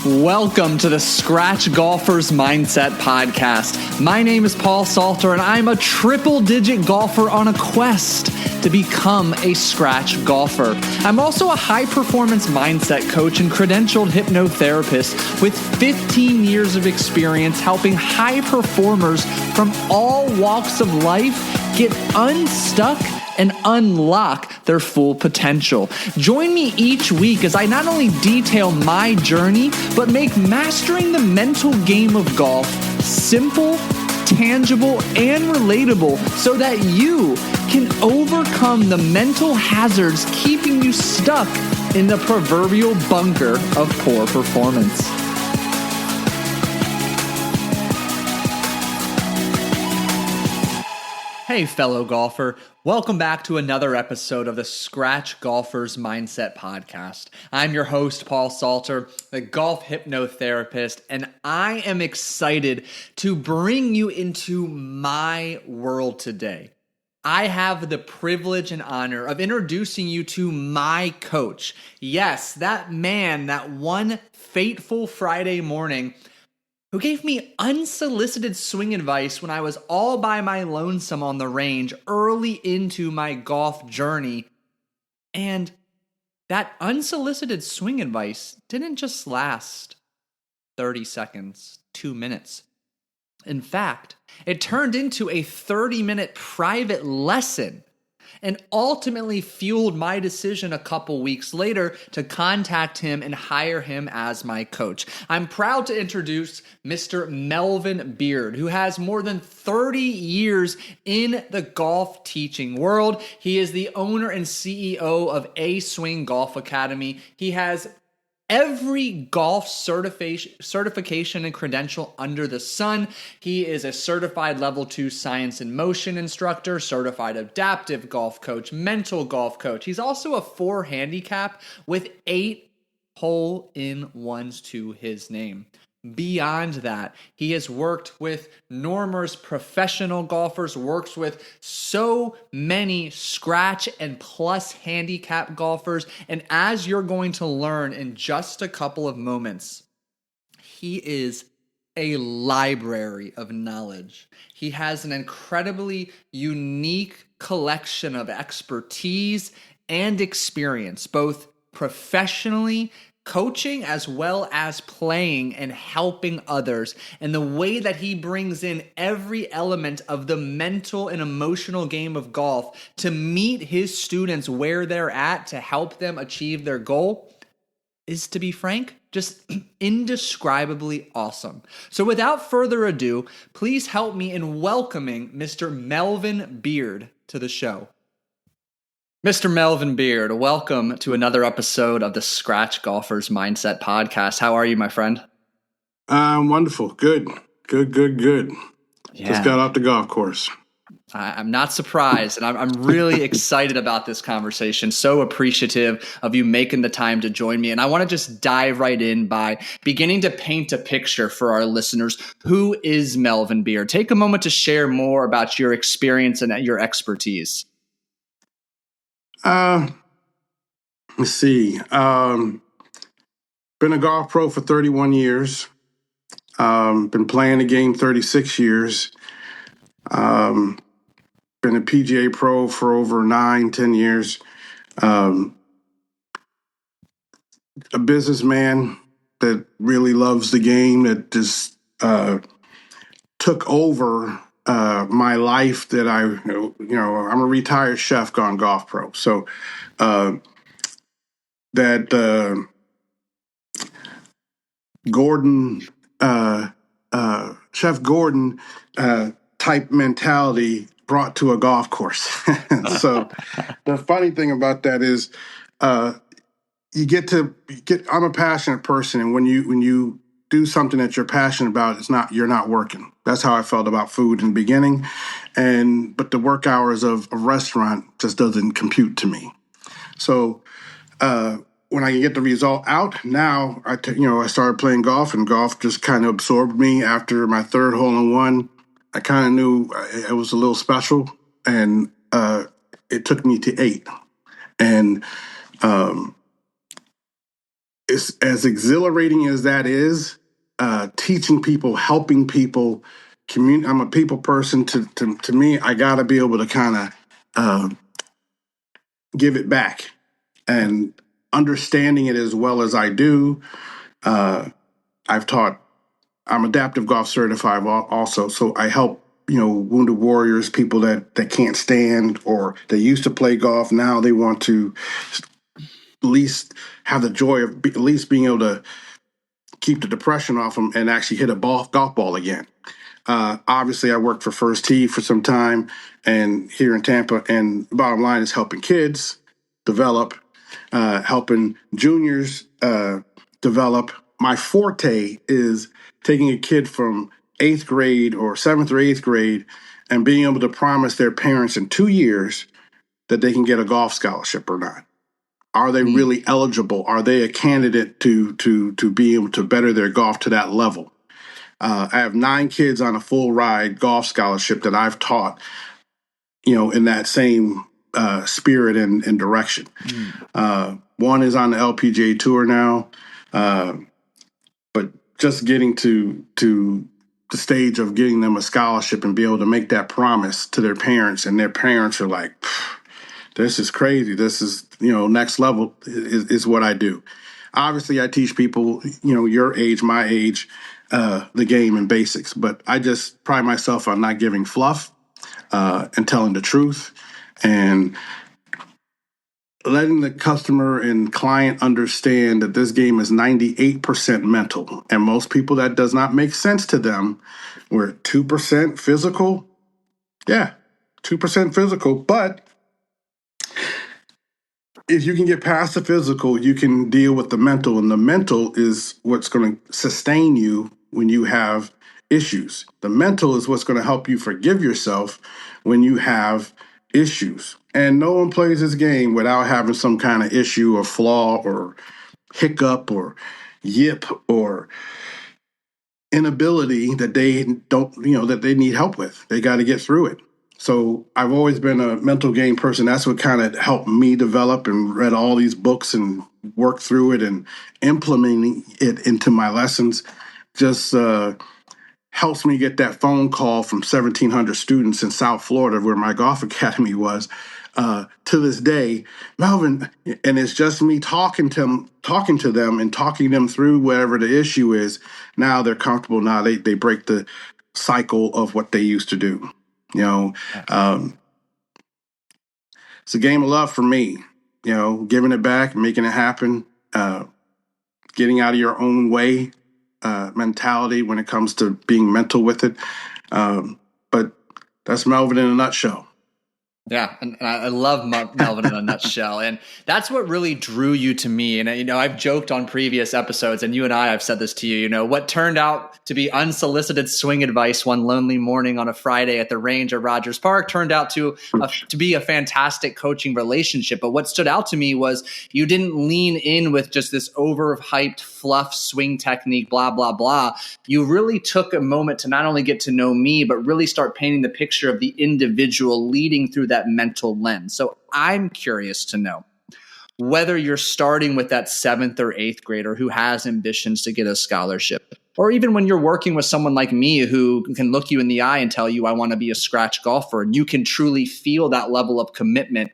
Welcome to the Scratch Golfer's Mindset Podcast. My name is Paul Salter, and I'm a triple-digit golfer on a quest to become a scratch golfer. I'm also a high-performance mindset coach and credentialed hypnotherapist with 15 years of experience helping high performers from all walks of life get unstuck and unlock their full potential. Join me each week as I not only detail my journey, but make mastering the mental game of golf simple, tangible, and relatable so that you can overcome the mental hazards keeping you stuck in the proverbial bunker of poor performance. Hey, fellow golfer. Welcome back to another episode of the Scratch Golfer's Mindset Podcast. I'm your host, Paul Salter, the golf hypnotherapist, and I am excited to bring you into my world today. I have the privilege and honor of introducing you to my coach. Yes, that man, that one fateful Friday morning who gave me unsolicited swing advice when I was all by my lonesome on the range early into my golf journey. And that unsolicited swing advice didn't just last 30 seconds, 2 minutes. In fact, it turned into a 30-minute private lesson and ultimately fueled my decision a couple weeks later to contact him and hire him as my coach. I'm proud to introduce Mr. Melvin Beard, who has more than 30 years in the golf teaching world. He is the owner and CEO of A Swing Golf Academy. He has every golf certification and credential under the sun. He is a certified level 2 science and motion instructor, certified adaptive golf coach, mental golf coach. He's also a four-handicap with 8 hole-in-ones to his name. Beyond that, he has worked with numerous professional golfers, works with so many scratch and plus handicap golfers, and as you're going to learn in just a couple of moments, he is a library of knowledge. He has an incredibly unique collection of expertise and experience, both professionally coaching as well as playing and helping others. And the way that he brings in every element of the mental and emotional game of golf to meet his students where they're at to help them achieve their goal is, to be frank, just indescribably awesome. So without further ado, please help me in welcoming Mr. Melvin Beard to the show. Mr. Melvin Beard, welcome to another episode of the Scratch Golfer's Mindset Podcast. How are you, my friend? Wonderful. Good. Yeah. Just got off the golf course. I'm not surprised, and I'm really excited about this conversation. So appreciative of you making the time to join me. And I want to just dive right in by beginning to paint a picture for our listeners. Who is Melvin Beard? Take a moment to share more about your experience and your expertise. Let's see. Been a golf pro for 31 years. Been playing the game 36 years. Been a PGA pro for over 9-10 years. A businessman that really loves the game, that just took over my life. That I'm a retired chef gone golf pro. So Gordon, Chef Gordon type mentality brought to a golf course. So the funny thing about that is I'm a passionate person, and when you do something that you're passionate about, you're not working. That's how I felt about food in the beginning, but the work hours of a restaurant just doesn't compute to me. So when I get the result out, now I started playing golf, and golf just kind of absorbed me. After my third hole-in-one, I kind of knew it was a little special, and it took me to 8. And as exhilarating as that is, teaching people, helping people, I'm a people person. To me, I got to be able to kind of give it back, and understanding it as well as I do. I've taught. I'm adaptive golf certified also, so I help wounded warriors, people that can't stand or they used to play golf, now they want to at least have the joy of at least being able to keep the depression off them and actually hit a golf ball again. Obviously, I worked for First Tee for some time and here in Tampa, and the bottom line is helping kids develop, helping juniors develop. My forte is taking a kid from 8th grade or 7th or 8th grade and being able to promise their parents in 2 years that they can get a golf scholarship or not. Are they really eligible? Are they a candidate to be able to better their golf to that level? I have 9 kids on a full ride golf scholarship that I've taught, in that same spirit and direction. One is on the LPGA tour now, but just getting to the stage of getting them a scholarship and be able to make that promise to their parents, and their parents are like, this is crazy. This is, next level is what I do. Obviously, I teach people, your age, my age, the game and basics, but I just pride myself on not giving fluff and telling the truth and letting the customer and client understand that this game is 98% mental. And most people, that does not make sense to them. We're 2% physical. Yeah, 2% physical, but if you can get past the physical, you can deal with the mental, and the mental is what's going to sustain you when you have issues. The mental is what's going to help you forgive yourself when you have issues. And no one plays this game without having some kind of issue or flaw or hiccup or yip or inability that they don't, that they need help with. They got to get through it. So I've always been a mental game person. That's what kind of helped me develop, and read all these books and worked through it and implementing it into my lessons. Just helps me get that phone call from 1,700 students in South Florida, where my golf academy was, to this day, Melvin, and it's just me talking to them and talking them through whatever the issue is. Now they're comfortable. Now they break the cycle of what they used to do. It's a game of love for me, giving it back, making it happen, getting out of your own way mentality when it comes to being mental with it. But that's Melvin in a nutshell. Yeah, and I love Melvin in a nutshell, and that's what really drew you to me. And I've joked on previous episodes, and you and I've said this to you. What turned out to be unsolicited swing advice one lonely morning on a Friday at the range at Rogers Park turned out to be a fantastic coaching relationship. But what stood out to me was you didn't lean in with just this overhyped fluff swing technique, blah blah blah. You really took a moment to not only get to know me, but really start painting the picture of the individual leading through that mental lens. So I'm curious to know whether you're starting with that 7th or 8th grader who has ambitions to get a scholarship, or even when you're working with someone like me who can look you in the eye and tell you, I want to be a scratch golfer, and you can truly feel that level of commitment.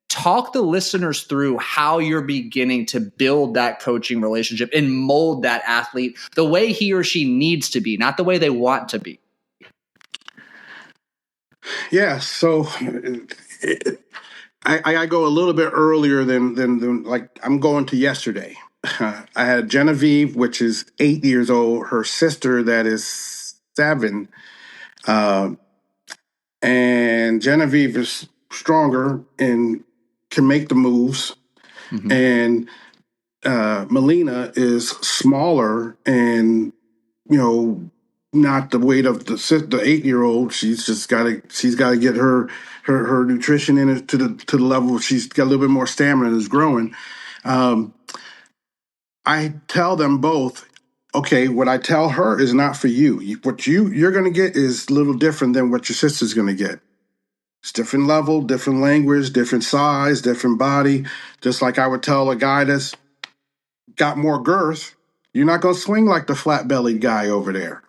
Talk the listeners through how you're beginning to build that coaching relationship and mold that athlete the way he or she needs to be, not the way they want to be. Yeah, so I go a little bit earlier than like I'm going to yesterday. I had Genevieve, which is 8 years old, her sister that is 7, and Genevieve is stronger and can make the moves, and Melina is smaller and not the weight of the 8-year-old. She's got to get her nutrition in it to the level she's got a little bit more stamina and is growing. I tell them both, okay, what I tell her is not for you. What you're going to get is a little different than what your sister's going to get. It's different level, different language, different size, different body. Just like I would tell a guy that's got more girth, you're not going to swing like the flat-bellied guy over there.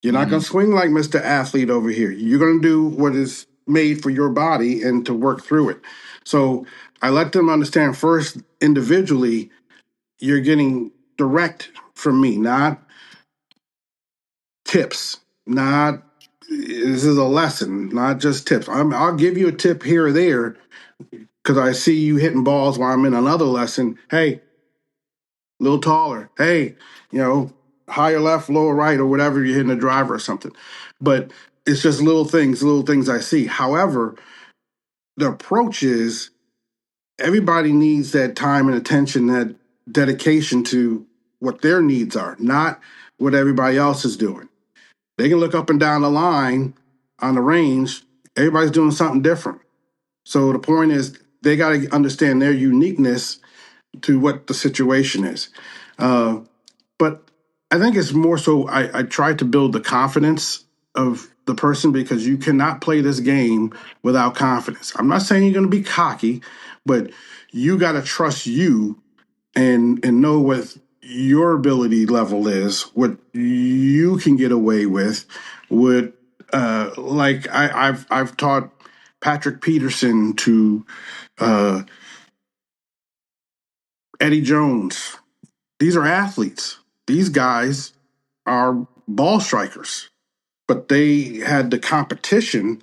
You're not going to swing like Mr. Athlete over here. You're going to do what is made for your body and to work through it. So I let them understand first individually, you're getting direct from me, not tips, not this is a lesson, not just tips. I'll give you a tip here or there because I see you hitting balls while I'm in another lesson. Hey, a little taller. Hey, higher left, lower right, or whatever you're hitting a driver or something. But it's just little things I see. However, the approach is everybody needs that time and attention, that dedication to what their needs are, not what everybody else is doing. They can look up and down the line on the range. Everybody's doing something different. So the point is they got to understand their uniqueness to what the situation is. But I think it's more so I try to build the confidence of the person because you cannot play this game without confidence. I'm not saying you're going to be cocky, but you got to trust you and know what your ability level is, what you can get away with, what like I've taught Patrick Peterson to Eddie Jones. These are athletes. These guys are ball strikers, but they had the competition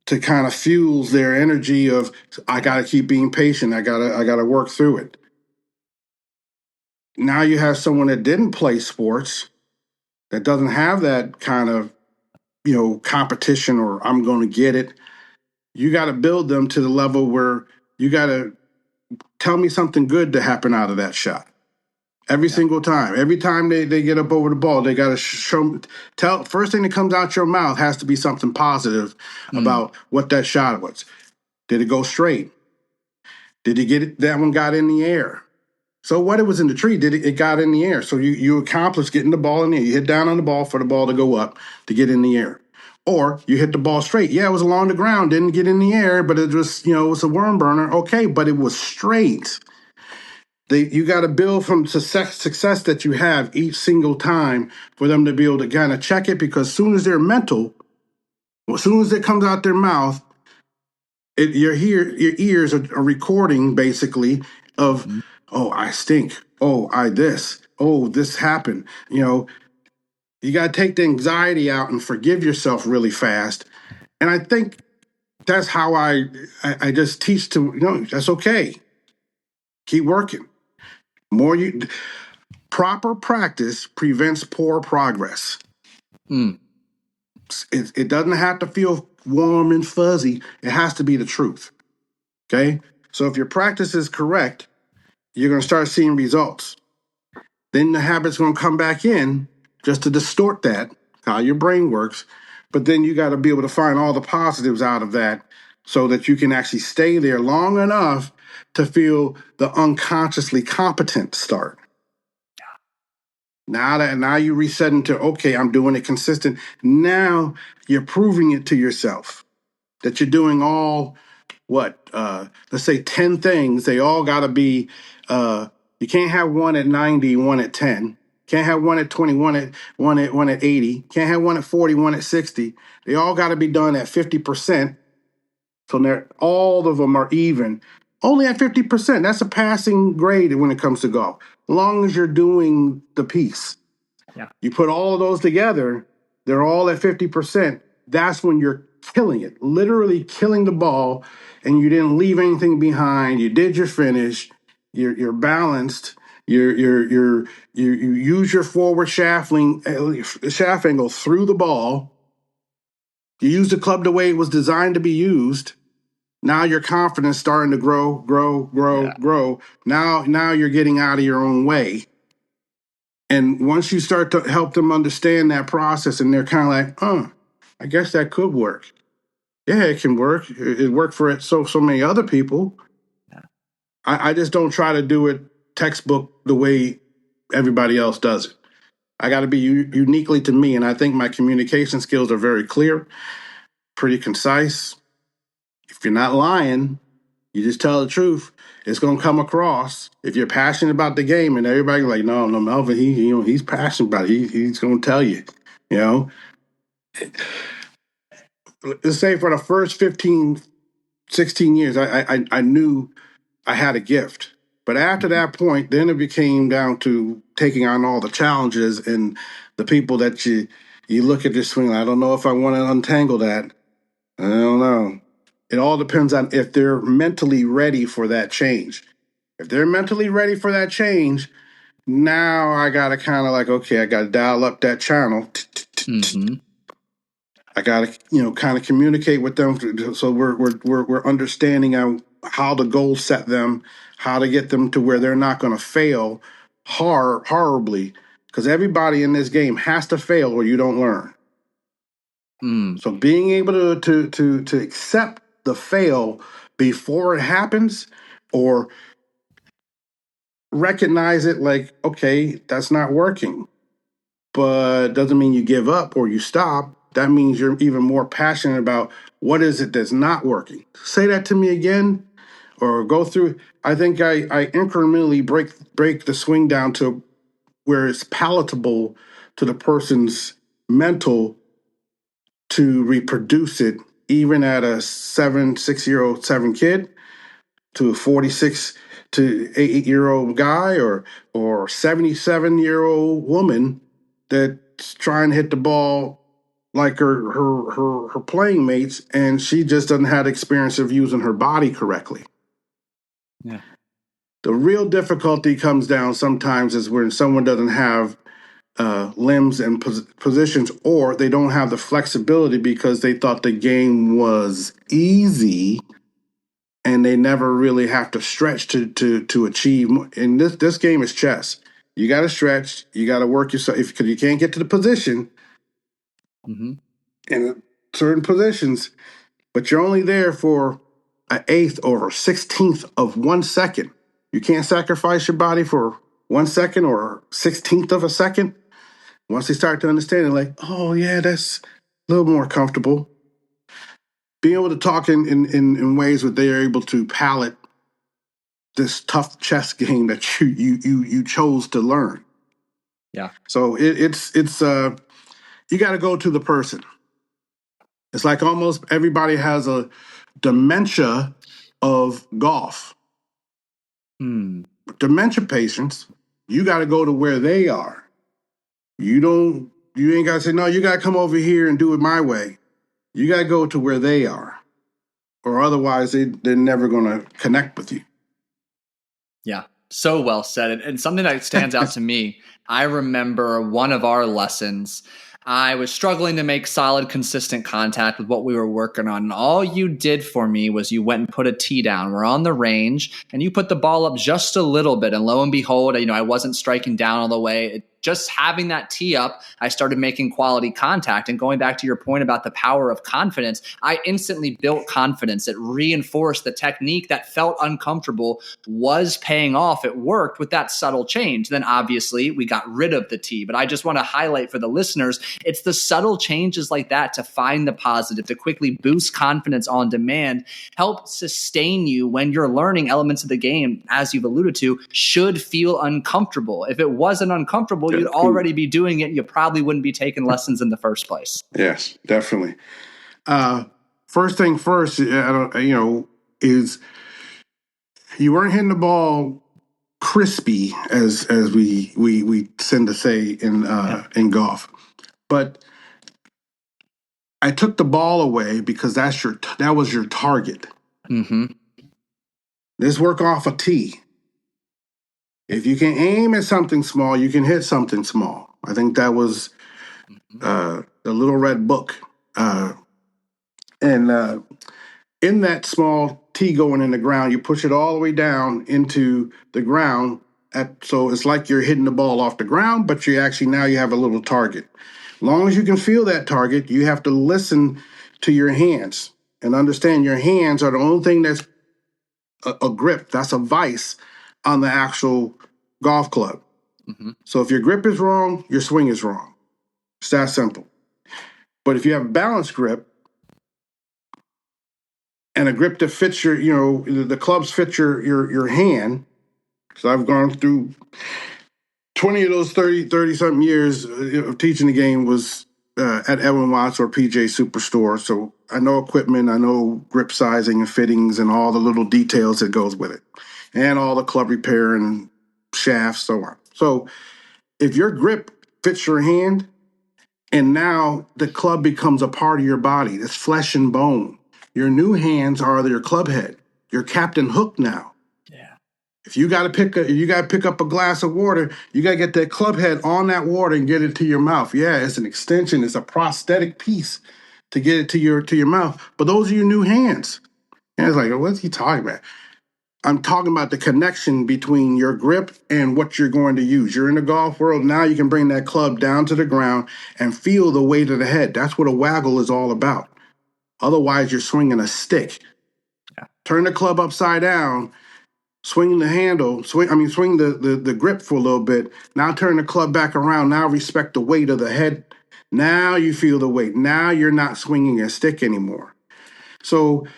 to kind of fuel their energy of I got to keep being patient. I gotta work through it. Now you have someone that didn't play sports that doesn't have that kind of competition or I'm going to get it. You got to build them to the level where you got to tell me something good to happen out of that shot. Every single time. Every time they get up over the ball, they got to tell first thing that comes out your mouth has to be something positive about what that shot was. Did it go straight? Did you get it? That one got in the air. So what it was in the tree, it got in the air. So you accomplished getting the ball in the air. You hit down on the ball for the ball to go up to get in the air. Or you hit the ball straight. Yeah, it was along the ground, didn't get in the air, but it was, it was a worm burner. Okay, but it was straight. You got to build from success that you have each single time for them to be able to kind of check it because as soon as they're mental, as soon as it comes out their mouth, your ears are recording basically of, oh, I stink. Oh, this happened. You got to take the anxiety out and forgive yourself really fast. And I think that's how I just teach to, that's okay. Keep working. Proper practice prevents poor progress. It doesn't have to feel warm and fuzzy. It has to be the truth. Okay? So if your practice is correct, you're going to start seeing results. Then the habit's going to come back in just to distort that, how your brain works. But then you got to be able to find all the positives out of that so that you can actually stay there long enough to feel the unconsciously competent start. Now you reset into, okay, I'm doing it consistent. Now you're proving it to yourself that you're doing all let's say 10 things. They all got to be, you can't have one at 90, one at 10. Can't have one at 20, one at 80. Can't have one at 40, one at 60. They all got to be done at 50%. So all of them are even. Only at 50%. That's a passing grade when it comes to golf. As long as you're doing the piece. Yeah. You put all of those together, they're all at 50%. That's when you're killing it, literally killing the ball, and you didn't leave anything behind. You did your finish. You're balanced. You use your forward shaft angle through the ball. You use the club the way it was designed to be used. Now your confidence starting to grow. Now you're getting out of your own way. And once you start to help them understand that process, and they're kind of like, I guess that could work. Yeah, it can work. It worked for so many other people. Yeah. I just don't try to do it textbook the way everybody else does it. I got to be uniquely to me, and I think my communication skills are very clear, pretty concise. If you're not lying, you just tell the truth. it's going to come across if you're passionate about the game, and everybody like, no, Melvin, he's passionate about it. He's going to tell you, you know. Let's say for the first 15, 16 years, I knew I had a gift. But after that point, then it became down to taking on all the challenges and the people that you look at this swing. I don't know if I want to untangle that. I don't know. It all depends on if they're mentally ready for that change. If they're mentally ready for that change, now I got to kind of like, okay, I got to dial up that channel. I got to, kind of communicate with them so we're understanding how the goals set them, how to get them to where they're not going to fail horribly, because everybody in this game has to fail or you don't learn. So being able to accept the fail before it happens, or recognize it like, okay, that's not working, but doesn't mean you give up or you stop. That means you're even more passionate about what is it that's not working. Say that to me again, or go through. I think I incrementally break the swing down to where it's palatable to the person's mental to reproduce it, even at a 6-year-old 7 kid, to a 46 to 8-year-old guy, or 77-year-old woman that's trying to hit the ball like her playing mates, and she just doesn't have experience of using her body correctly. Yeah. The real difficulty comes down sometimes is when someone doesn't have limbs and positions, or they don't have the flexibility because they thought the game was easy and they never really have to stretch to achieve. And this game is chess. You got to stretch. You got to work yourself, because you can't get to the position in certain positions, but you're only there for an eighth or a 16th of 1 second. You can't sacrifice your body for 1 second or 16th of a second. Once they start to understand it, like, oh yeah, that's a little more comfortable. Being able to talk in ways where they are able to palate this tough chess game that you chose to learn. Yeah. So it's you got to go to the person. It's like almost everybody has a dementia of golf. Dementia patients, you got to go to where they are. You ain't got to say, no, you got to come over here and do it my way. You got to go to where they are, or otherwise they're never going to connect with you. Yeah, so well said. And something that stands out to me, I remember one of our lessons, I was struggling to make solid, consistent contact with what we were working on. And all you did for me was you went and put a tee down. We're on the range and you put the ball up just a little bit. And lo and behold, I wasn't striking down all the way. Just having that tee up, I started making quality contact. And going back to your point about the power of confidence, I instantly built confidence. It reinforced the technique that felt uncomfortable was paying off. It worked with that subtle change. Then obviously we got rid of the tee. But I just want to highlight for the listeners, it's the subtle changes like that to find the positive, to quickly boost confidence on demand, help sustain you when you're learning elements of the game, as you've alluded to, should feel uncomfortable. If it wasn't uncomfortable, you'd already be doing it. You probably wouldn't be taking lessons in the first place. Yes, definitely. First thing first, is you weren't hitting the ball crispy, as we tend to say in golf, but I took the ball away because that was your target. Let's work off a tee. If you can aim at something small, you can hit something small. I think that was the Little Red Book. And in that small tee going in the ground, you push it all the way down into the ground. So it's like you're hitting the ball off the ground, but you have a little target. As long as you can feel that target, you have to listen to your hands and understand your hands are the only thing that's a grip. That's a vice on the actual golf club. So if your grip is wrong, your swing is wrong. It's that simple. But if you have a balanced grip and a grip that fits the clubs fit your hand. Because I've gone through 20 of those 30 something years of teaching the game was at Evenmore or PJ Superstore. So I know equipment, I know grip sizing and fittings and all the little details that goes with it, and all the club repair and shafts, so on. So if your grip fits your hand, and now the club becomes a part of your body, it's flesh and bone. Your new hands are your club head, your captain hook now. Yeah. If you got to pick up a glass of water, you got to get that club head on that water and get it to your mouth. Yeah, it's an extension, it's a prosthetic piece to get it to your mouth. But those are your new hands. And it's like, what's he talking about? I'm talking about the connection between your grip and what you're going to use. You're in the golf world. Now you can bring that club down to the ground and feel the weight of the head. That's what a waggle is all about. Otherwise, you're swinging a stick. Yeah. Turn the club upside down, swing the handle, swing the grip for a little bit. Now turn the club back around. Now respect the weight of the head. Now you feel the weight. Now you're not swinging a stick anymore. So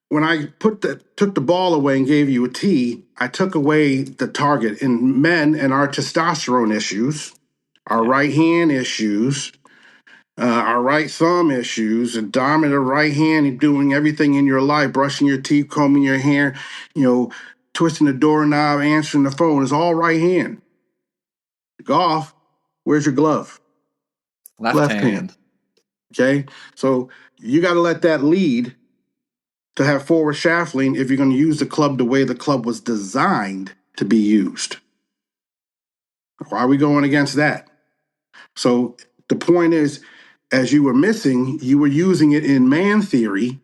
when I took the ball away and gave you a tee, I took away the target. In men and our testosterone issues, our right hand issues, our right thumb issues, a dominant right hand, and doing everything in your life, brushing your teeth, combing your hair, twisting the doorknob, answering the phone, is all right hand. Golf, where's your glove? Left hand. Okay, so you got to let that lead to have forward shaft lean if you're going to use the club the way the club was designed to be used. Why are we going against that? So the point is, as you were missing, you were using it in man theory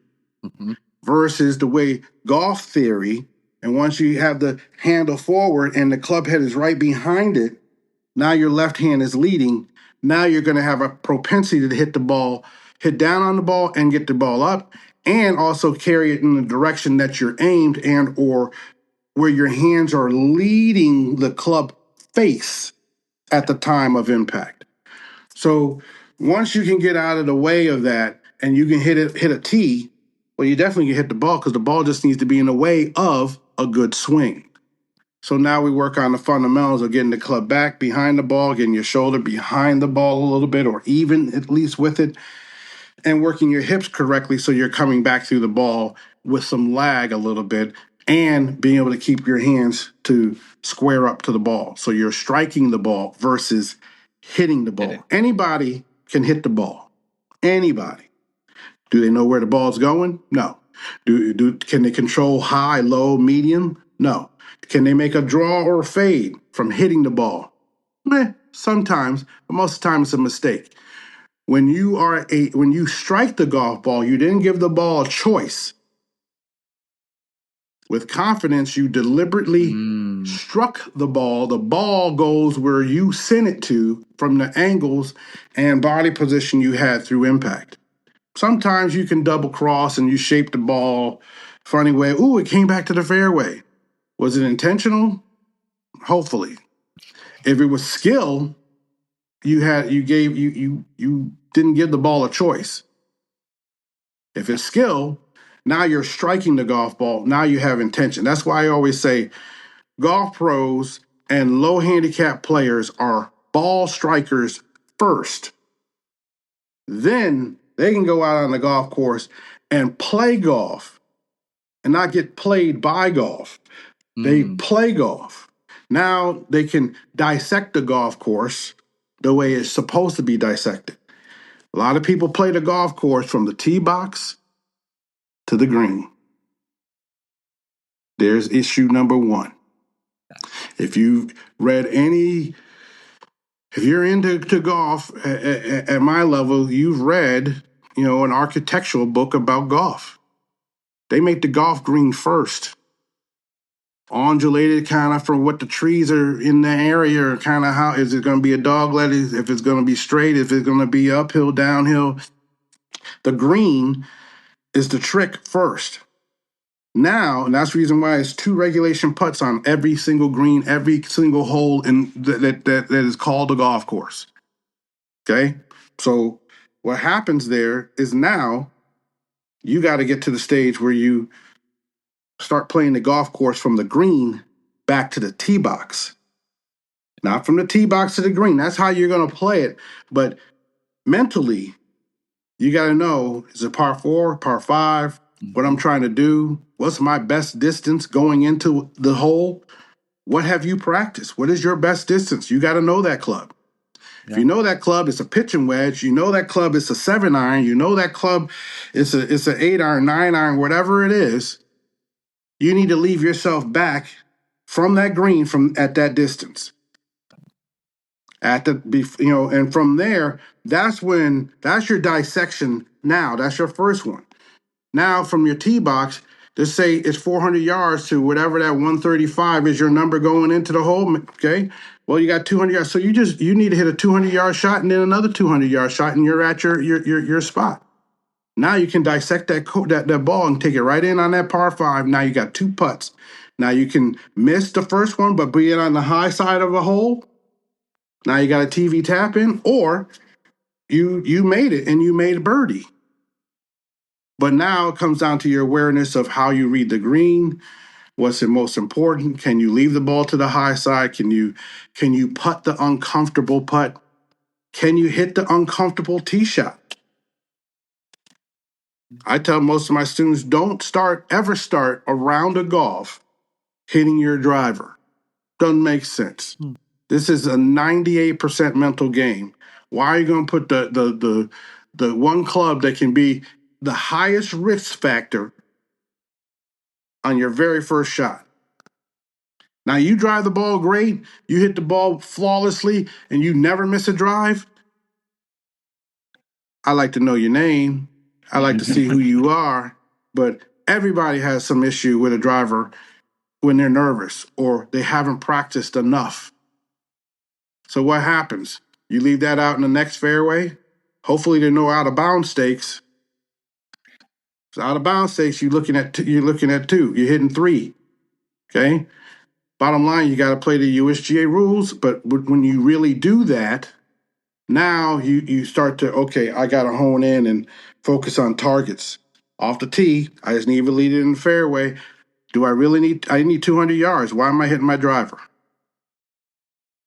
versus the way golf theory. And once you have the handle forward and the club head is right behind it, now your left hand is leading. Now you're going to have a propensity to hit down on the ball and get the ball up, and also carry it in the direction that you're aimed and or where your hands are leading the club face at the time of impact. So once you can get out of the way of that and you can hit a tee, well, you definitely can hit the ball because the ball just needs to be in the way of a good swing. So now we work on the fundamentals of getting the club back behind the ball, getting your shoulder behind the ball a little bit or even at least with it, and working your hips correctly so you're coming back through the ball with some lag a little bit and being able to keep your hands to square up to the ball. So you're striking the ball versus hitting the ball. Anybody can hit the ball. Anybody. Do they know where the ball's going? No. Can they control high, low, medium? No. Can they make a draw or a fade from hitting the ball? Sometimes, but most of the time it's a mistake. When you strike the golf ball, you didn't give the ball a choice. With confidence, you deliberately struck the ball. The ball goes where you sent it to from the angles and body position you had through impact. Sometimes you can double cross and you shape the ball funny way. Ooh, it came back to the fairway. Was it intentional? Hopefully. If it was skill, you didn't give the ball a choice. If it's skill, now you're striking the golf ball. Now you have intention. That's why I always say golf pros and low handicap players are ball strikers first. Then they can go out on the golf course and play golf and not get played by golf. They play golf. Now they can dissect the golf course the way it's supposed to be dissected. A lot of people play the golf course from the tee box to the green. There's issue number one. If you're into golf at my level, you've read, an architectural book about golf. They make the golf green first. Undulated kind of from what the trees are in the area, or kind of how is it going to be a dogleg, if it's going to be straight, if it's going to be uphill, downhill. The green is the trick first. Now, and that's the reason why it's 2 regulation putts on every single green, every single hole in that is called a golf course. Okay? So what happens there is now You got to get to the stage where you start playing the golf course from the green back to the tee box. Not from the tee box to the green. That's how you're going to play it. But mentally, you got to know, is it par 4, par 5, what I'm trying to do? What's my best distance going into the hole? What have you practiced? What is your best distance? You got to know that club. Yeah. If you know that club is a pitching wedge, you know that club is a 7-iron, you know that club is an 8-iron, 9-iron, whatever it is, you need to leave yourself back from that green from at that distance. And from there, that's your dissection. Now that's your first one. Now from your tee box, just say it's 400 yards to whatever that 135 is your number going into the hole. Okay, well you got 200 yards, so you need to hit a 200-yard shot and then another 200-yard shot, and you're at your spot. Now you can dissect that ball and take it right in on that par 5. Now you got 2 putts. Now you can miss the first one, but be it on the high side of a hole. Now you got a TV tap in, or you made it and you made a birdie. But now it comes down to your awareness of how you read the green. What's the most important? Can you leave the ball to the high side? Can you putt the uncomfortable putt? Can you hit the uncomfortable tee shot? I tell most of my students, don't ever start a round of golf hitting your driver. Doesn't make sense. This is a 98% mental game. Why are you going to put the one club that can be the highest risk factor on your very first shot? Now, you drive the ball great, you hit the ball flawlessly, and you never miss a drive. I like to know your name. I like to see who you are. But everybody has some issue with a driver when they're nervous or they haven't practiced enough. So what happens? You leave that out in the next fairway. Hopefully there are no out of bounds stakes. So out of bounds stakes, you're looking at 2. You're hitting 3. Okay. Bottom line, you got to play the USGA rules. But when you really do that, now you start to, okay, I got to hone in and focus on targets. Off the tee, I just need to lead it in the fairway. I need 200 yards. Why am I hitting my driver?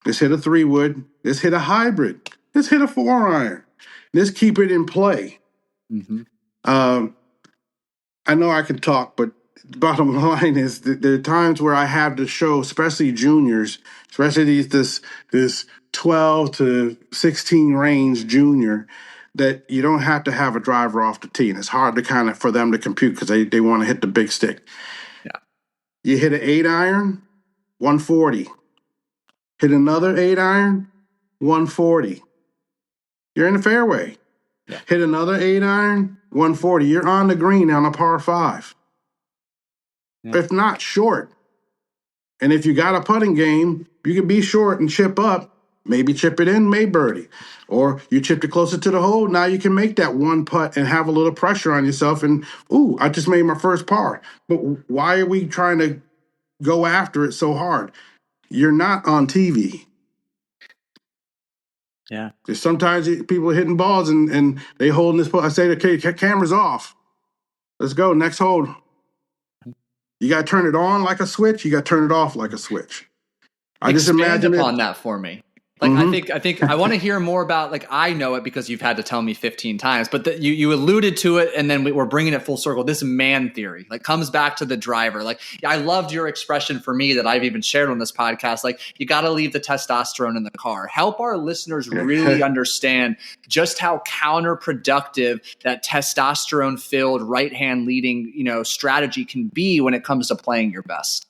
Let's hit a 3-wood. Let's hit a hybrid. Let's hit a 4-iron. Let's keep it in play. Mm-hmm. I know I can talk, but the bottom line is that there are times where I have to show, especially juniors, especially this 12 to 16 range junior, that you don't have to have a driver off the tee. And it's hard to for them to compute because they want to hit the big stick. Yeah. You hit an 8-iron, 140. Hit another 8-iron, 140. You're in the fairway. Yeah. Hit another 8-iron, 140. You're on the green on a par 5. Yeah. If not short. And if you got a putting game, you can be short and chip up. Maybe chip it in, maybe birdie. Or you chipped it closer to the hole. Now you can make that one putt and have a little pressure on yourself. And, I just made my first par. But why are we trying to go after it so hard? You're not on TV. Yeah. Because sometimes people are hitting balls and they holding this ball. I say, okay, camera's off. Let's go. Next hole. You got to turn it on like a switch. You got to turn it off like a switch. I just imagine upon that for me. Like, mm-hmm. I think I want to hear more about, like, I know it because you've had to tell me 15 times, but you alluded to it, and then we're bringing it full circle. This man theory, like, comes back to the driver. Like, I loved your expression for me that I've even shared on this podcast. Like, you got to leave the testosterone in the car. Help our listeners really understand just how counterproductive that testosterone-filled right-hand leading, strategy can be when it comes to playing your best.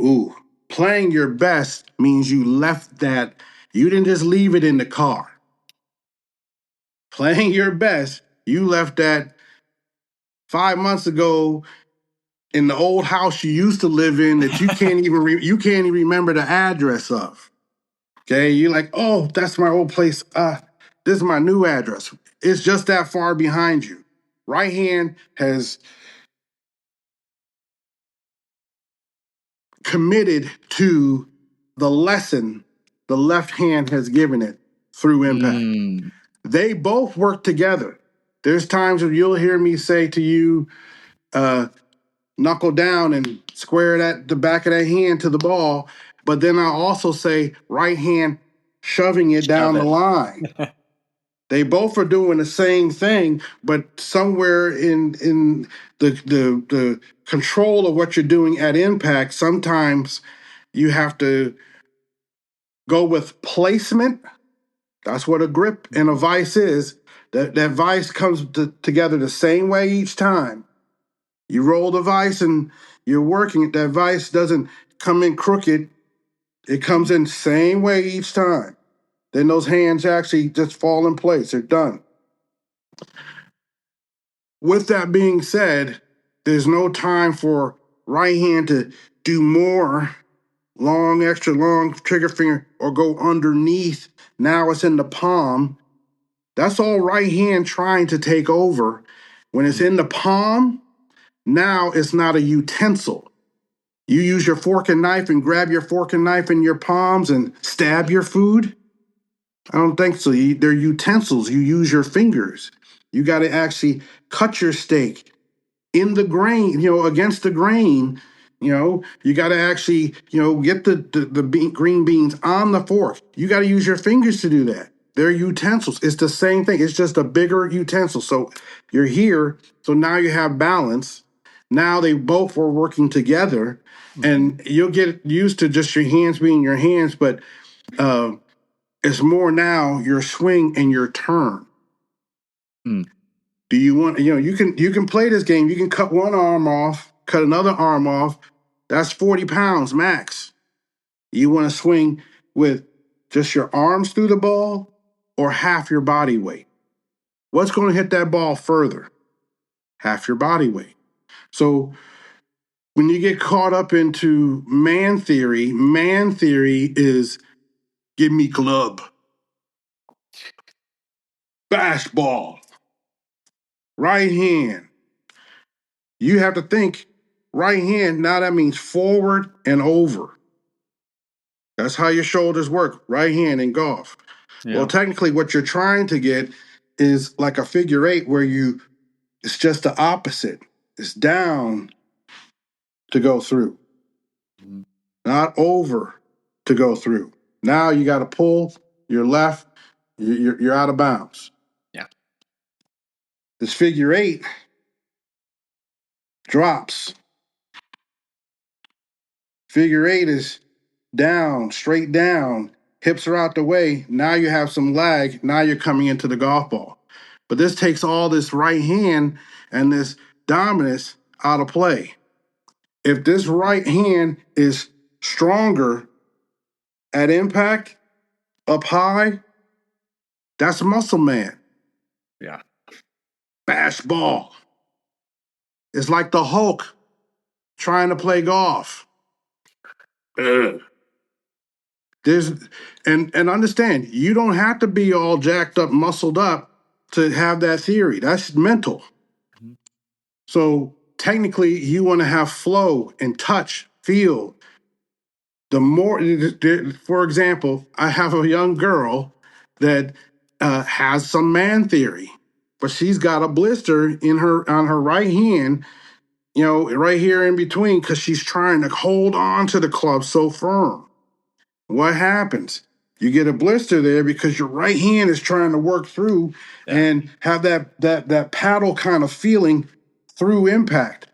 Ooh. Playing your best means you didn't just leave it in the car. Playing your best, you left that 5 months ago in the old house you used to live in that you can't even remember the address of. Okay, you're like, oh, that's my old place. This is my new address. It's just that far behind you. Right hand has committed to the lesson the left hand has given it through impact. They both work together. There's times when you'll hear me say to you, knuckle down and square the back of that hand to the ball. But then I also say right hand shoving it down the line. They both are doing the same thing, but somewhere in the control of what you're doing at impact, sometimes you have to go with placement. That's what a grip and a vice is. That vice comes together the same way each time. You roll the vice and you're working it. That vice doesn't come in crooked. It comes in the same way each time. Then those hands actually just fall in place. They're done. With that being said, there's no time for right hand to do more extra long trigger finger or go underneath. Now it's in the palm. That's all right hand trying to take over. When it's in the palm, now it's not a utensil. You use your fork and knife and grab your fork and knife in your palms and stab your food? I don't think so. They're utensils. You use your fingers. You got to actually cut your steak in the grain, against the grain. You got to actually, get the green beans on the fork. You got to use your fingers to do that. They're utensils. It's the same thing. It's just a bigger utensil. So you're here. So now you have balance. Now they both were working together, and you'll get used to just your hands being your hands, but it's more now your swing and your turn. Do you want, you can play this game. You can cut one arm off, cut another arm off. That's 40 pounds max. You want to swing with just your arms through the ball or half your body weight? What's going to hit that ball further? Half your body weight. So when you get caught up into man theory is give me club, bash ball, right hand. You have to think right hand, now that means forward and over. That's how your shoulders work, right hand in golf. Yeah. Well, technically what you're trying to get is like a figure eight where it's just the opposite. It's down to go through, not over to go through. Now you got to pull your left, you're out of bounds. Yeah. This figure eight drops. Figure eight is down, straight down, hips are out the way. Now you have some lag. Now you're coming into the golf ball. But this takes all this right hand and this dominance out of play. If this right hand is stronger at impact, up high, that's muscle man. Yeah. Bash ball. It's like the Hulk trying to play golf. There's and understand, you don't have to be all jacked up, muscled up to have that theory. That's mental. So technically, you want to have flow and touch, feel. The more, for example, I have a young girl that has some man theory, but she's got a blister on her right hand, right here in between, because she's trying to hold on to the club so firm. What happens? You get a blister there because your right hand is trying to work through and have that paddle kind of feeling through impact.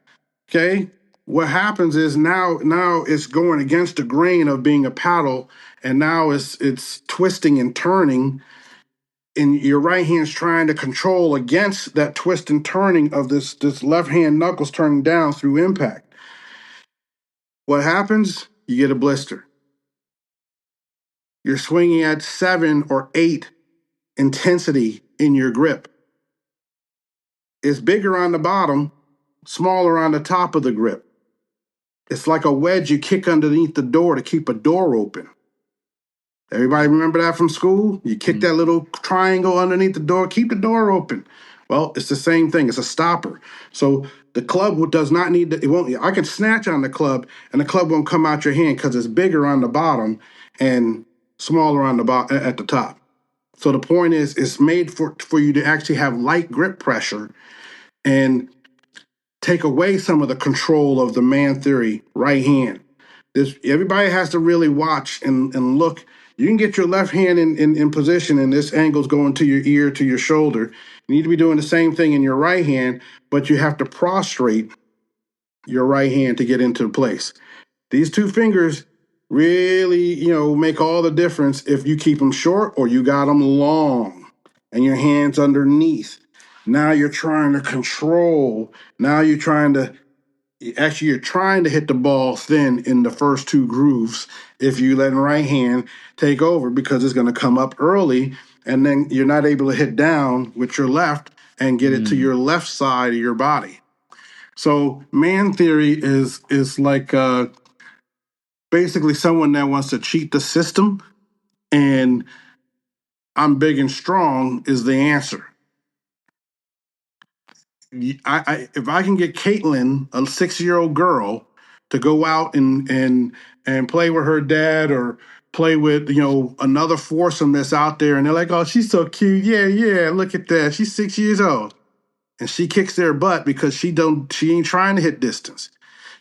Okay? What happens is now it's going against the grain of being a paddle, and now it's twisting and turning, and your right hand's trying to control against that twist and turning of this left hand knuckles turning down through impact. What happens? You get a blister. You're swinging at 7 or 8 intensity in your grip. It's bigger on the bottom, smaller on the top of the grip. It's like a wedge you kick underneath the door to keep a door open. Everybody remember that from school? You kick that little triangle underneath the door, keep the door open. Well, it's the same thing. It's a stopper. So the club does not need to, it won't, I can snatch on the club and the club won't come out your hand because it's bigger on the bottom and smaller on at the top. So the point is, it's made for you to actually have light grip pressure and take away some of the control of the man theory right hand. Everybody has to really watch and look. You can get your left hand in position, and this angle's going to your ear, to your shoulder. You need to be doing the same thing in your right hand, but you have to prostrate your right hand to get into place. These two fingers really, make all the difference if you keep them short or you got them long and your hands underneath. Now you're trying to control. Now you're trying to hit the ball thin in the first two grooves if you let the right hand take over, because it's going to come up early and then you're not able to hit down with your left and get it to your left side of your body. So man theory is like basically someone that wants to cheat the system, and I'm big and strong is the answer. If I can get Caitlin, a 6-year-old girl, to go out and play with her dad or play with another foursome that's out there, and they're like, oh, she's so cute, yeah, look at that, she's 6 years old, and she kicks their butt because she ain't trying to hit distance.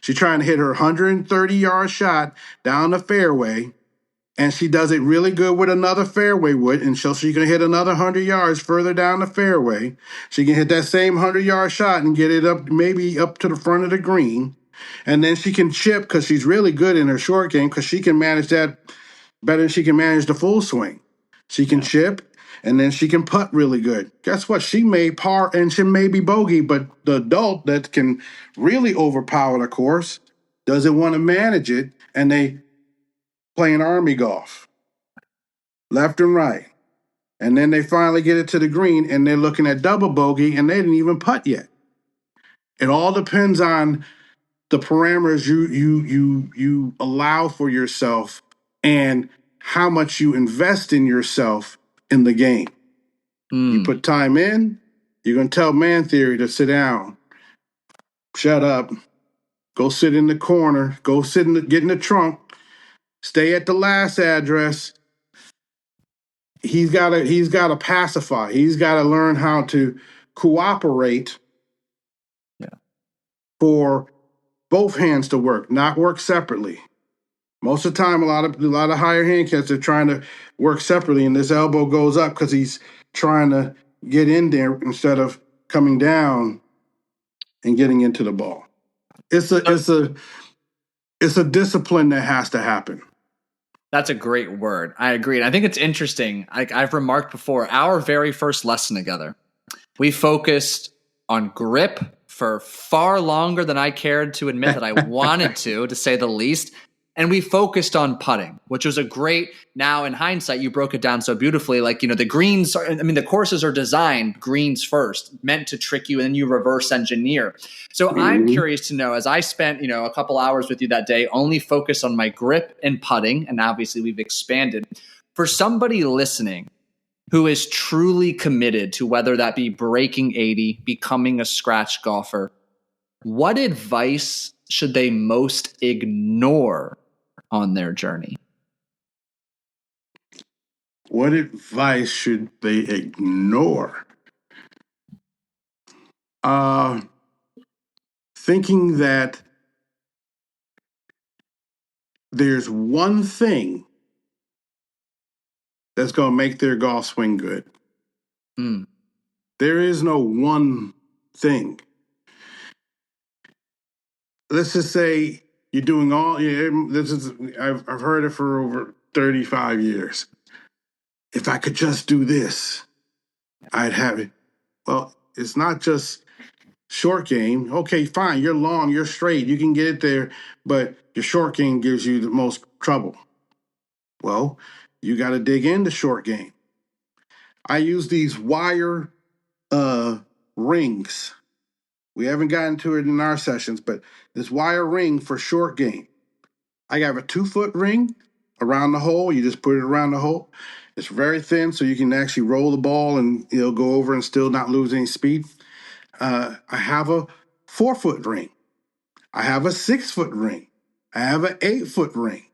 She's trying to hit her 130-yard shot down the fairway, and she does it really good with another fairway wood, and so she can hit another 100 yards further down the fairway. She can hit that same 100-yard shot and get it up, maybe up to the front of the green, and then she can chip because she's really good in her short game, because she can manage that better than she can manage the full swing. She can chip, and then she can putt really good. Guess what? She may par and she may be bogey, but the adult that can really overpower the course doesn't want to manage it, and they playing army golf, left and right. And then they finally get it to the green and they're looking at double bogey and they didn't even putt yet. It all depends on the parameters you allow for yourself and how much you invest in yourself in the game. You put time in, you're going to tell man theory to sit down, shut up, go sit in the corner, get in the trunk, stay at the last address. He's got to pacify. He's got to learn how to cooperate for both hands to work, not work separately. Most of the time, a lot of higher hand cats are trying to work separately, and this elbow goes up because he's trying to get in there instead of coming down and getting into the ball. It's a discipline that has to happen. That's a great word. I agree. And I think it's interesting. I've remarked before, our very first lesson together, we focused on grip for far longer than I cared to admit that I wanted to say the least. And we focused on putting, which was a great, now in hindsight, you broke it down so beautifully. Like, the greens the courses are designed greens first, meant to trick you, and then you reverse engineer. So I'm curious to know, as I spent, a couple hours with you that day, only focused on my grip and putting, and obviously we've expanded. For somebody listening who is truly committed to whether that be breaking 80, becoming a scratch golfer, what advice should they most ignore on their journey? What advice should they ignore? Thinking that there's one thing that's going to make their golf swing good. There is no one thing. Let's just say you're doing I've heard it for over 35 years. If I could just do this, I'd have it. Well, it's not just short game. Okay, fine. You're long, you're straight, you can get it there, but your short game gives you the most trouble. Well, you got to dig into short game. I use these wire rings. We haven't gotten to it in our sessions, but this wire ring for short game. I have a 2-foot ring around the hole. You just put it around the hole. It's very thin, so you can actually roll the ball and it'll go over and still not lose any speed. I have a 4-foot ring. I have a 6-foot ring. I have an 8-foot ring.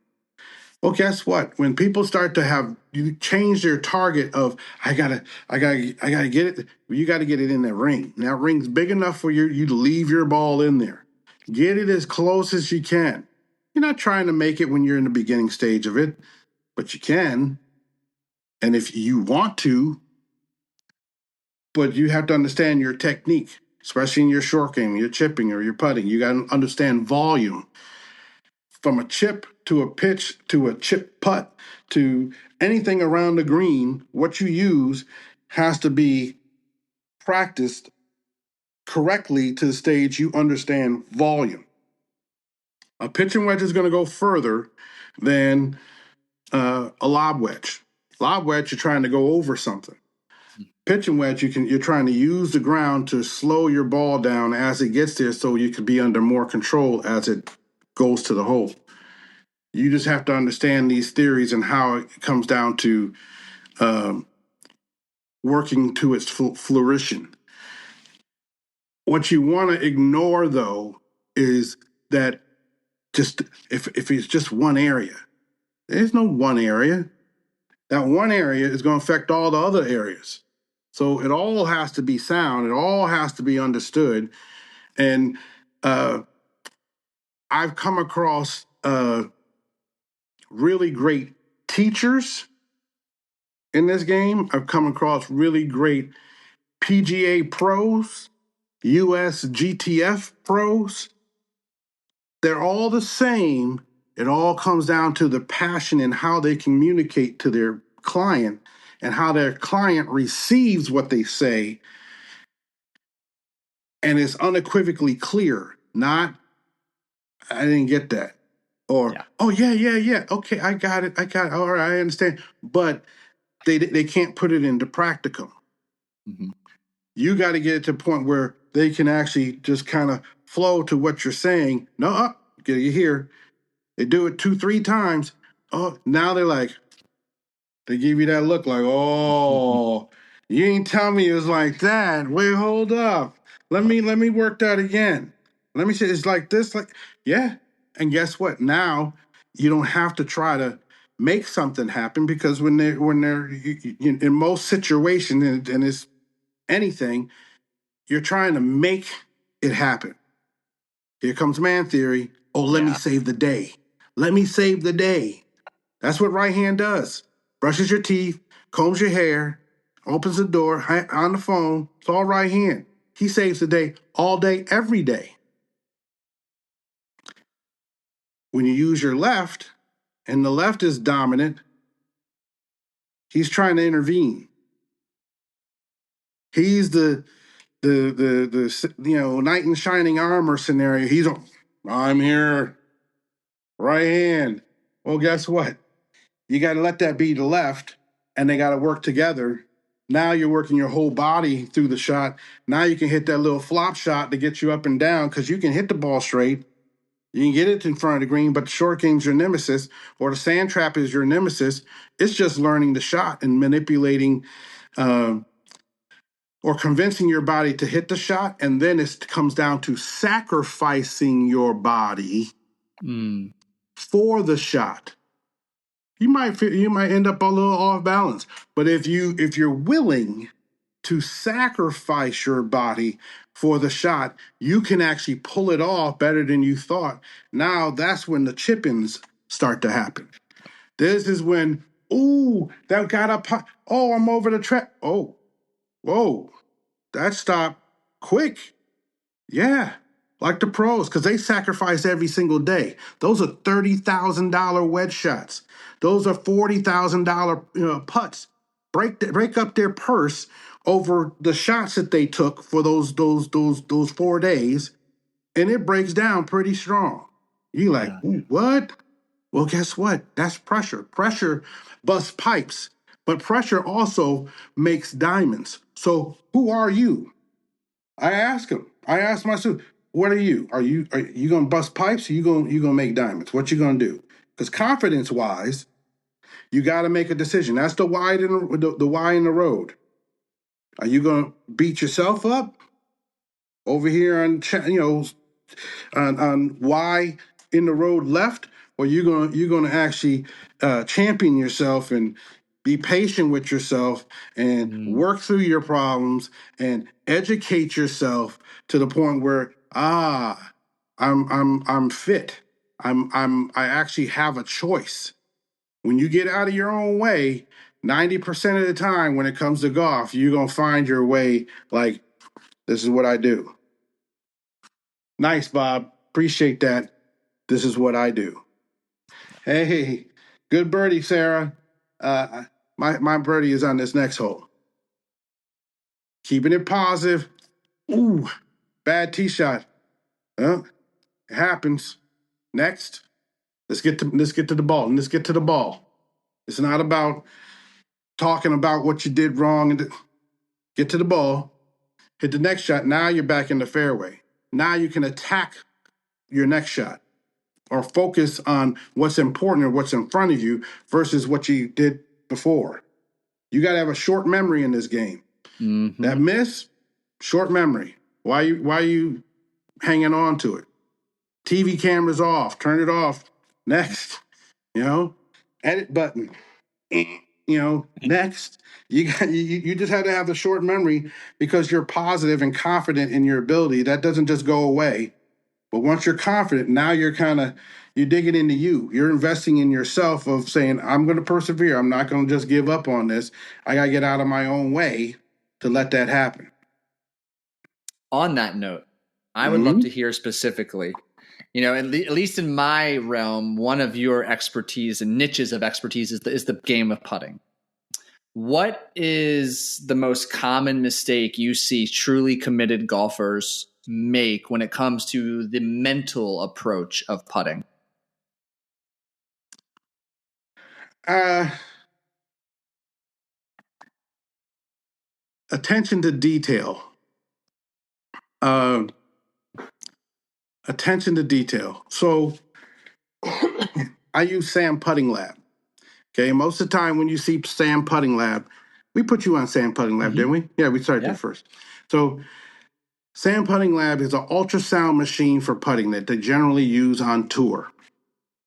Well, guess what? When people start to have you change their target of I gotta get it. You got to get it in that ring. That ring's big enough for you to leave your ball in there. Get it as close as you can. You're not trying to make it when you're in the beginning stage of it, but you can. And if you want to, but you have to understand your technique, especially in your short game, your chipping or your putting. You got to understand volume from a chip to a pitch to a chip putt to anything around the green. What you use has to be practiced correctly to the stage you understand volume. A pitching wedge is going to go further than a lob wedge. Lob wedge, you're trying to go over something. Pitching wedge, you're trying to use the ground to slow your ball down as it gets there, so you can be under more control as it goes to the hole. You just have to understand these theories and how it comes down to working to its flourishing. What you want to ignore, though, is that just if it's just one area, there's no one area. That one area is going to affect all the other areas. So it all has to be sound. It all has to be understood. And I've come across really great teachers in this game. I've come across really great PGA pros, US GTF pros. They're all the same. It all comes down to the passion and how they communicate to their client and how their client receives what they say. And it's unequivocally clear, not, I didn't get that. Or, yeah. Oh, yeah. Okay, I got it. All right, I understand. But they can't put it into practicum. Mm-hmm. You got to get it to a point where they can actually just kind of flow to what you're saying. No, get you here. They do it 2-3 times. Oh, now they're like, they give you that look like, oh, you ain't tell me it was like that. Wait, hold up. Let me work that again. Let me say it's like this, like, yeah. And guess what? Now you don't have to try to make something happen, because when they're in most situations, and it's anything, you're trying to make it happen. Here comes man theory. Oh, let me save the day. Let me save the day. That's what right hand does. Brushes your teeth, combs your hair, opens the door, on the phone. It's all right hand. He saves the day all day, every day. When you use your left, and the left is dominant, he's trying to intervene. He's the knight in shining armor scenario. I'm here, right hand. Well, guess what? You got to let that be the left, and they got to work together. Now you're working your whole body through the shot. Now you can hit that little flop shot to get you up and down, because you can hit the ball straight. You can get it in front of the green, but the short game's your nemesis, or the sand trap is your nemesis. It's just learning the shot and manipulating or convincing your body to hit the shot, and then it comes down to sacrificing your body for the shot. You might end up a little off balance, but if you're willing to sacrifice your body for the shot, you can actually pull it off better than you thought. Now that's when the chip-ins start to happen. This is when, that got up. Oh, I'm over the track. Oh, whoa, that stopped quick. Yeah, like the pros, because they sacrifice every single day. Those are $30,000 wedge shots. Those are $40,000 putts. Break up their purse over the shots that they took for those 4 days, and it breaks down pretty strong. You're like, what? Well, guess what? That's pressure. Pressure busts pipes, but pressure also makes diamonds. So who are you? I ask him. I ask my student, what are you? Are you gonna bust pipes, or you gonna make diamonds? What you gonna do? Because confidence wise, you got to make a decision. That's the why in the road. Are you gonna beat yourself up over here on on why in the road left, or you're gonna actually champion yourself and be patient with yourself and work through your problems and educate yourself to the point where I'm fit. I actually have a choice. When you get out of your own way, 90% of the time when it comes to golf, you're gonna find your way. Like, this is what I do. Nice, Bob. Appreciate that. This is what I do. Hey, good birdie, Sarah. My birdie is on this next hole. Keeping it positive. Ooh, bad tee shot. Well, it happens. Next, let's get to the ball. Let's get to the ball. It's not about talking about what you did wrong and get to the ball. Hit the next shot. Now you're back in the fairway. Now you can attack your next shot or focus on what's important or what's in front of you versus what you did before. You got to have a short memory in this game. Mm-hmm. That miss, short memory. Why you hanging on to it? TV cameras off. Turn it off. Next, edit button. Next. You just have to have a short memory because you're positive and confident in your ability. That doesn't just go away. But once you're confident, now you're digging into you. You're investing in yourself of saying, I'm going to persevere. I'm not going to just give up on this. I got to get out of my own way to let that happen. On that note, I would love to hear specifically, at least in my realm, one of your expertise and niches of expertise is the game of putting. What is the most common mistake you see truly committed golfers make when it comes to the mental approach of putting? Attention to detail. Attention to detail. So I use Sam Putting Lab. Okay, most of the time when you see Sam Putting Lab, we put you on Sam Putting Lab, didn't we? Yeah, we started there first. So Sam Putting Lab is an ultrasound machine for putting that they generally use on tour.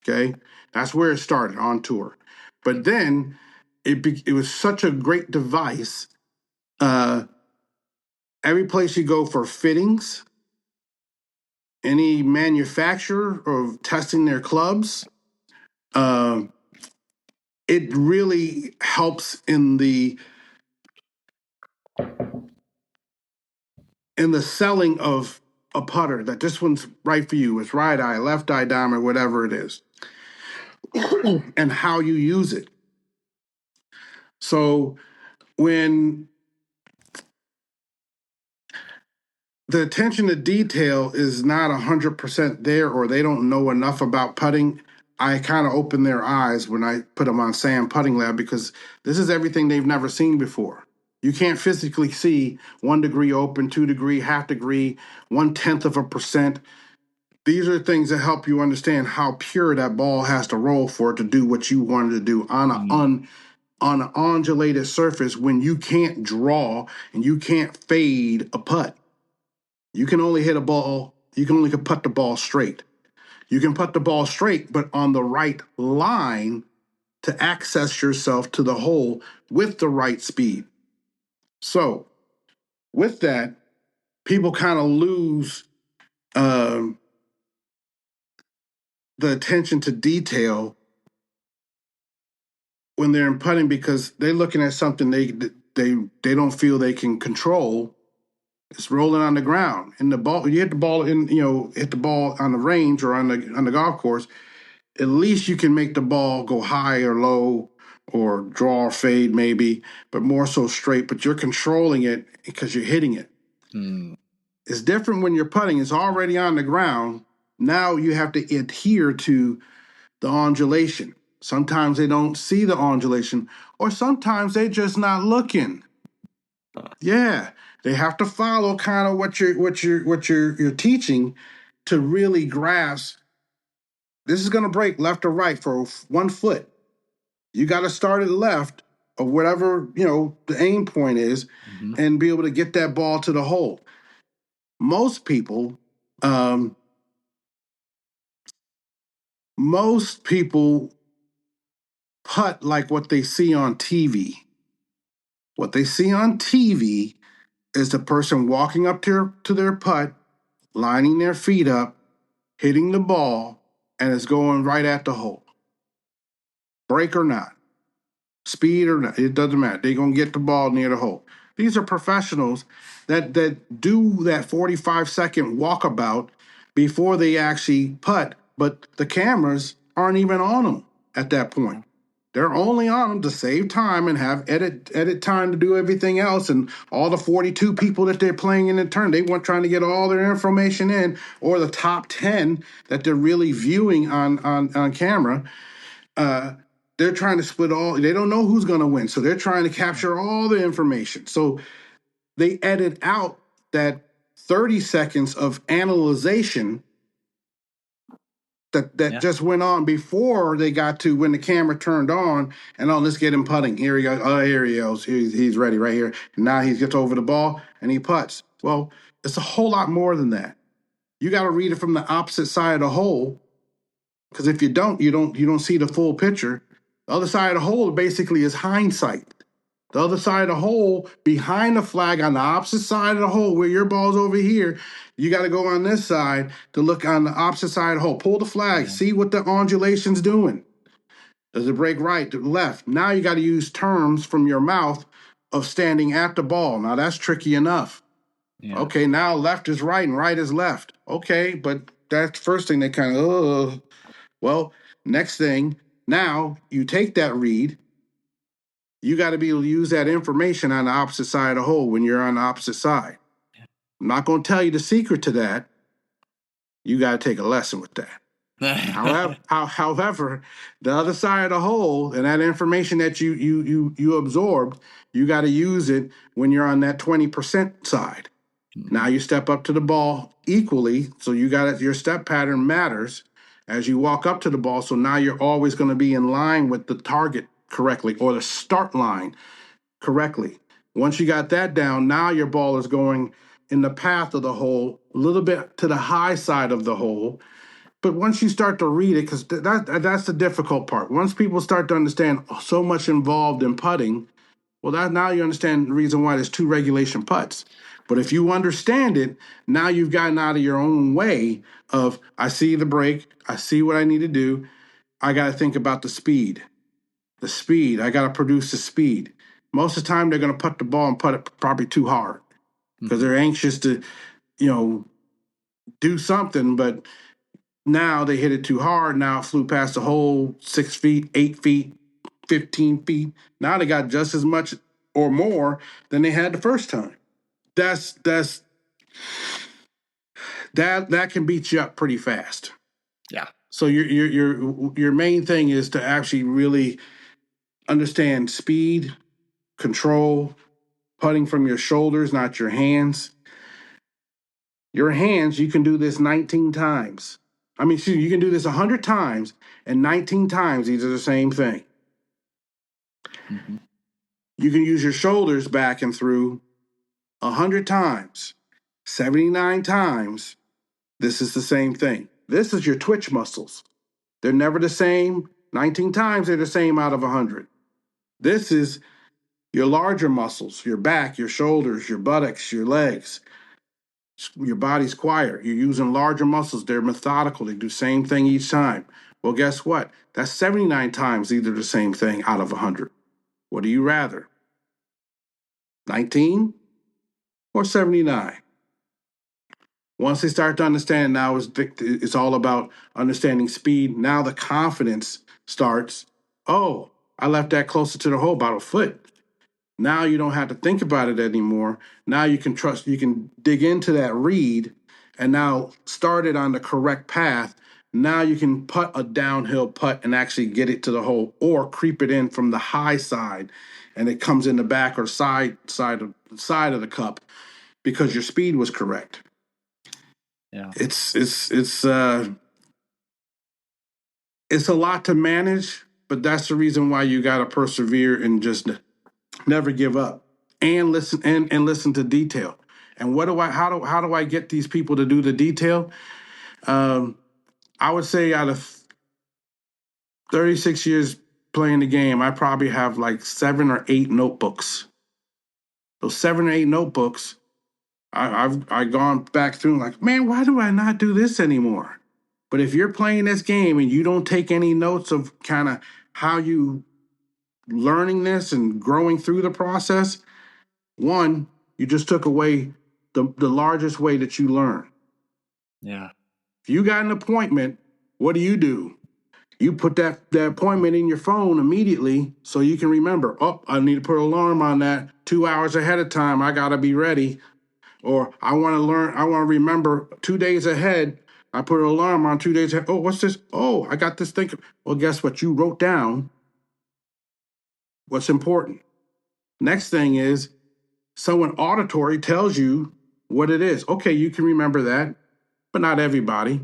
Okay, that's where it started, on tour. But then it was such a great device. Every place you go for fittings, any manufacturer of testing their clubs, it really helps in the selling of a putter, that this one's right for you. It's right eye, left eye diamond, whatever it is, and how you use it. So when the attention to detail is not 100% there, or they don't know enough about putting, I kind of open their eyes when I put them on Sam Putting Lab, because this is everything they've never seen before. You can't physically see 1 degree open, 2 degree, half degree, 0.1%. These are things that help you understand how pure that ball has to roll for it to do what you wanted to do on an undulated surface, when you can't draw and you can't fade a putt. You can only hit a ball, you can only putt the ball straight. You can putt the ball straight, but on the right line to access yourself to the hole with the right speed. So with that, people kind of lose the attention to detail when they're in putting, because they're looking at something they don't feel they can control. It's rolling on the ground, and the ball, you hit the ball hit the ball on the range or on the golf course. At least you can make the ball go high or low, or draw or fade maybe, but more so straight. But you're controlling it because you're hitting it. It's different when you're putting. It's already on the ground. Now you have to adhere to the undulation. Sometimes they don't see the undulation, or sometimes they just not looking. Yeah, they have to follow kind of what you're teaching to really grasp. This is going to break left or right for 1 foot. You got to start at left, or whatever the aim point is, and be able to get that ball to the hole. Most people Most people putt like what they see on TV. What they see on TV is the person walking up to their putt, lining their feet up, hitting the ball, and it's going right at the hole. Break or not, speed or not, it doesn't matter. They're going to get the ball near the hole. These are professionals that do that 45-second walkabout before they actually putt, but the cameras aren't even on them at that point. They're only on them to save time and have edit time to do everything else. And all the 42 people that they're playing in the turn, they want trying to get all their information in, or the top 10 that they're really viewing on camera. They're trying to split all. They don't know who's going to win, so they're trying to capture all the information. So they edit out that 30 seconds of analyzation that just went on before they got to when the camera turned on, and let's get him putting. Here he goes. Oh, here he goes. He's ready right here. And now he gets over the ball and he putts. Well, it's a whole lot more than that. You got to read it from the opposite side of the hole, because if you don't see the full picture. The other side of the hole basically is hindsight. The other side of the hole, behind the flag, on the opposite side of the hole, where your ball's over here, you got to go on this side to look on the opposite side of the hole. Pull the flag, see what the undulation's doing. Does it break right to left? Now you got to use terms from your mouth of standing at the ball. Now that's tricky enough. Yeah. Okay, now left is right and right is left. Okay, but that's the first thing they kind of, well, next thing, now you take that read. You got to be able to use that information on the opposite side of the hole when you're on the opposite side. I'm not going to tell you the secret to that. You got to take a lesson with that. However, the other side of the hole and that information that you absorbed, you got to use it when you're on that 20% side. Now you step up to the ball equally, so you got your step pattern matters as you walk up to the ball. So now you're always going to be in line with the target correctly, or the start line correctly. Once you got that down, now your ball is going in the path of the hole, a little bit to the high side of the hole. But once you start to read it, because that's the difficult part. Once people start to understand so much involved in putting, well, now you understand the reason why there's 2 regulation putts. But if you understand it, now you've gotten out of your own way of, I see the break, I see what I need to do, I got to think about the speed. The speed, I got to produce the speed. Most of the time, they're going to put the ball and put it probably too hard because they're anxious to, do something. But now they hit it too hard. Now it flew past the hole 6 feet, 8 feet, 15 feet. Now they got just as much or more than they had the first time. That can beat you up pretty fast. Yeah. So your main thing is to actually really understand speed, control, putting from your shoulders, not your hands. Your hands, you can do this 19 times. You can do this 100 times, and 19 times these are the same thing. Mm-hmm. You can use your shoulders back and through 100 times. 79 times, this is the same thing. This is your twitch muscles. They're never the same. 19 times they're the same out of 100. This is your larger muscles, your back, your shoulders, your buttocks, your legs. Your body's quiet. You're using larger muscles. They're methodical. They do the same thing each time. Well, guess what? That's 79 times either the same thing out of 100. What do you rather? 19 or 79? Once they start to understand, now it's all about understanding speed. Now the confidence starts. Oh, I left that closer to the hole, about a foot. Now you don't have to think about it anymore. Now you can trust, you can dig into that read and now start it on the correct path. Now you can putt a downhill putt and actually get it to the hole, or creep it in from the high side and it comes in the back or side of the cup because your speed was correct. Yeah. It's a lot to manage, but that's the reason why you got to persevere and just never give up and listen and listen to detail. And how do I get these people to do the detail? I would say out of 36 years playing the game, I probably have like 7 or 8 notebooks. Those 7 or 8 notebooks, I've gone back through and like, man, why do I not do this anymore? But if you're playing this game and you don't take any notes of kind of how you learning this and growing through the process, one, you just took away the largest way that you learn. Yeah. If you got an appointment, what do? You put that appointment in your phone immediately so you can remember, oh, I need to put an alarm on that 2 hours ahead of time. I got to be ready. Or I want to remember 2 days ahead. I put an alarm on 2 days ahead. Oh, what's this? Oh, I got this thing. Well, guess what? You wrote down what's important. Next thing is someone auditory tells you what it is. Okay, you can remember that, but not everybody.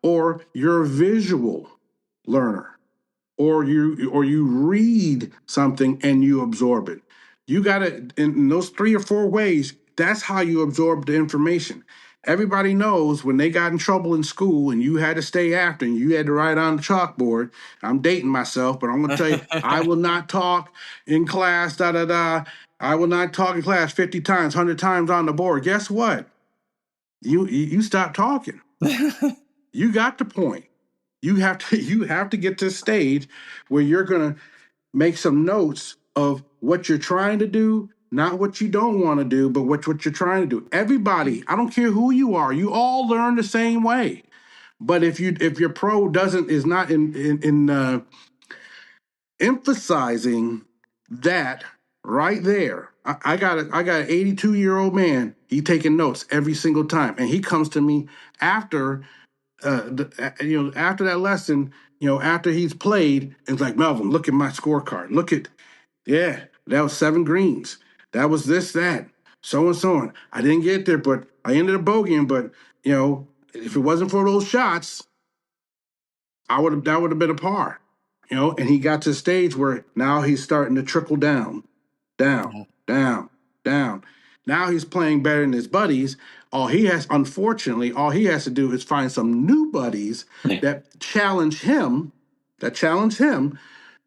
Or you're a visual learner, or you read something and you absorb it. You got to, in those 3 or 4 ways, that's how you absorb the information. Everybody knows when they got in trouble in school and you had to stay after and you had to write on the chalkboard. I'm dating myself, but I'm going to tell you, I will not talk in class, da da da. I will not talk in class 50 times, 100 times on the board. Guess what? You stop talking. You got the point. You have to get to a stage where you're going to make some notes of what you're trying to do, not what you don't want to do, but what you're trying to do. Everybody, I don't care who you are, you all learn the same way. But if your pro is not in emphasizing that right there, I got an 82-year-old man. He taking notes every single time, and he comes to me after after that lesson, after he's played, it's like, Melvin, look at my scorecard. Look at, yeah, that was 7 greens. That was this, that, so and so on. I didn't get there, but I ended up bogeying. But if it wasn't for those shots, that would have been a par. And he got to a stage where now he's starting to trickle down, down, down, down. Now he's playing better than his buddies. Unfortunately, all he has to do is find some new buddies that challenge him,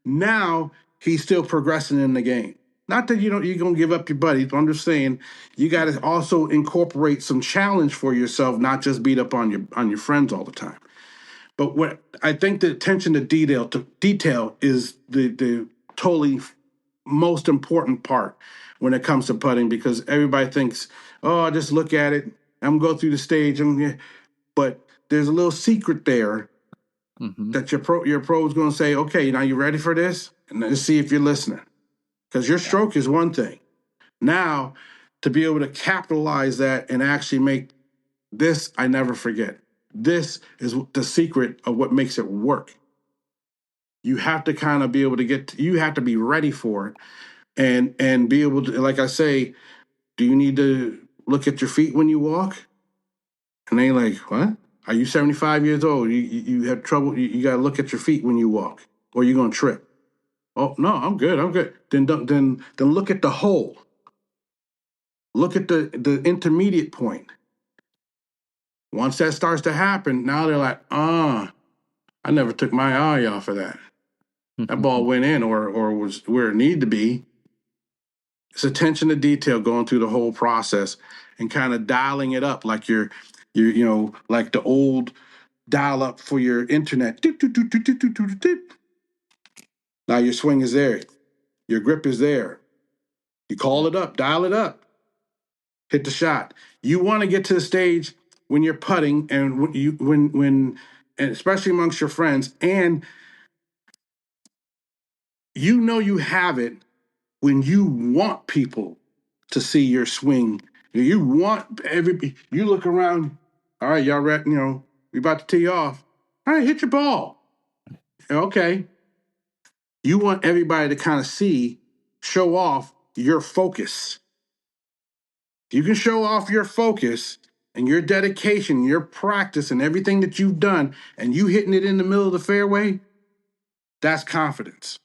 Now he's still progressing in the game. Not that you're gonna give up your buddies, but I'm just saying you got to also incorporate some challenge for yourself, not just beat up on your friends all the time. But what I think the attention to detail is the totally most important part when it comes to putting, because everybody thinks, oh, just look at it. I'm gonna go through the stage, but there's a little secret there that your pro is gonna say, okay, now you ready for this? And let's see if you're listening, because your stroke is one thing. Now, to be able to capitalize that and actually make this, I never forget. This is the secret of what makes it work. You have to kind of be able to you have to be ready for it and be able to, like I say, do you need to look at your feet when you walk? And they like, what? Are you 75 years old? You have trouble. You got to look at your feet when you walk, or you're going to trip. Oh, no, I'm good. I'm good. Then look at the hole. Look at the intermediate point. Once that starts to happen, now they're like, I never took my eye off of that. That ball went in or was where it needed to be. It's attention to detail going through the whole process and kind of dialing it up like you're like the old dial up for your internet. Now your swing is there. Your grip is there. You call it up, dial it up, hit the shot. You want to get to the stage when you're putting and and especially amongst your friends, and you have it when you want people to see your swing. You want you look around, all right, y'all ready, we about to tee off. All right, hit your ball. Okay. You want everybody to kind of show off your focus. You can show off your focus and your dedication, your practice, and everything that you've done, and you hitting it in the middle of the fairway. That's confidence.